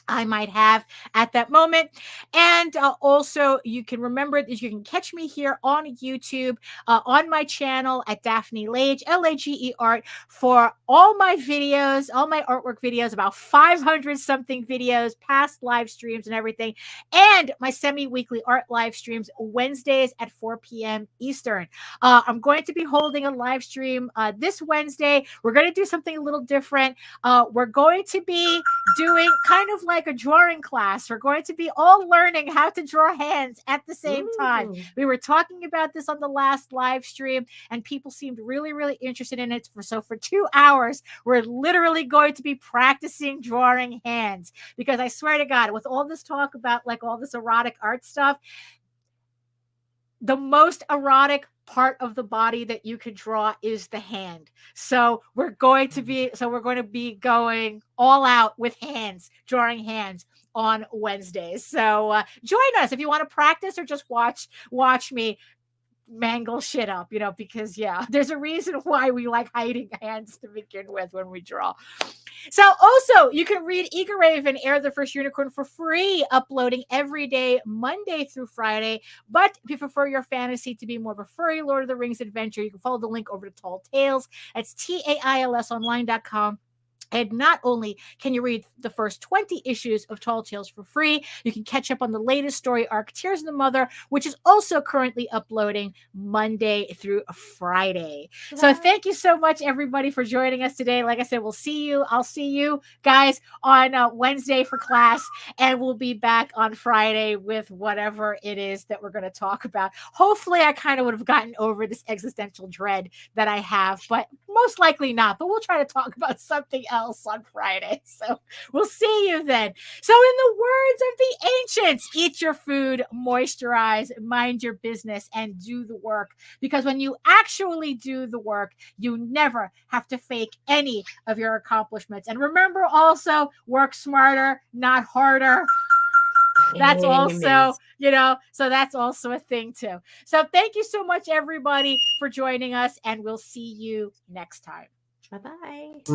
I might have at that moment. And also, you can remember that you can catch me here on YouTube, on my channel at Daphne Lage, Lage art, for all my videos, all my artwork videos, about 500 something videos, past live streams and everything, and my semi-weekly art live streams Wednesdays at 4 p.m. Eastern. I'm going to be holding a live stream this Wednesday. We're going to do something a little different. We're going to be doing kind of like a drawing class. We're going to be all learning how to draw hands at the same time. We were talking about this on the last live stream, and people seemed really, really interested in it. So for 2 hours, we're literally going to be practicing drawing hands, because I swear to God, with all this talk about like all this erotic art stuff, the most erotic part of the body that you could draw is the hand. So we're going to be going all out with hands, drawing hands on Wednesdays. So join us if you want to practice or just watch me mangle shit up, because there's a reason why we like hiding hands to begin with when we draw. So also, you can read Eager Raven, Heir of the First Unicorn, for free, uploading every day, Monday through Friday. But if you prefer your fantasy to be more of a furry Lord of the Rings adventure, you can follow the link over to Tall Tales. It's TAILSonline.com. And not only can you read the first 20 issues of Tall Tales for free, you can catch up on the latest story arc, Tears of the Mother, which is also currently uploading Monday through Friday. Yeah. So thank you so much, everybody, for joining us today. Like I said, I'll see you guys on Wednesday for class, and we'll be back on Friday with whatever it is that we're going to talk about. Hopefully, I kind of would have gotten over this existential dread that I have, but most likely not. But we'll try to talk about something else on Friday. So we'll see you then. So in the words of the ancients, eat your food, moisturize, mind your business, and do the work. Because when you actually do the work, you never have to fake any of your accomplishments. And remember also, work smarter, not harder. That's also, so that's also a thing too. So thank you so much, everybody, for joining us, and we'll see you next time. Bye-bye.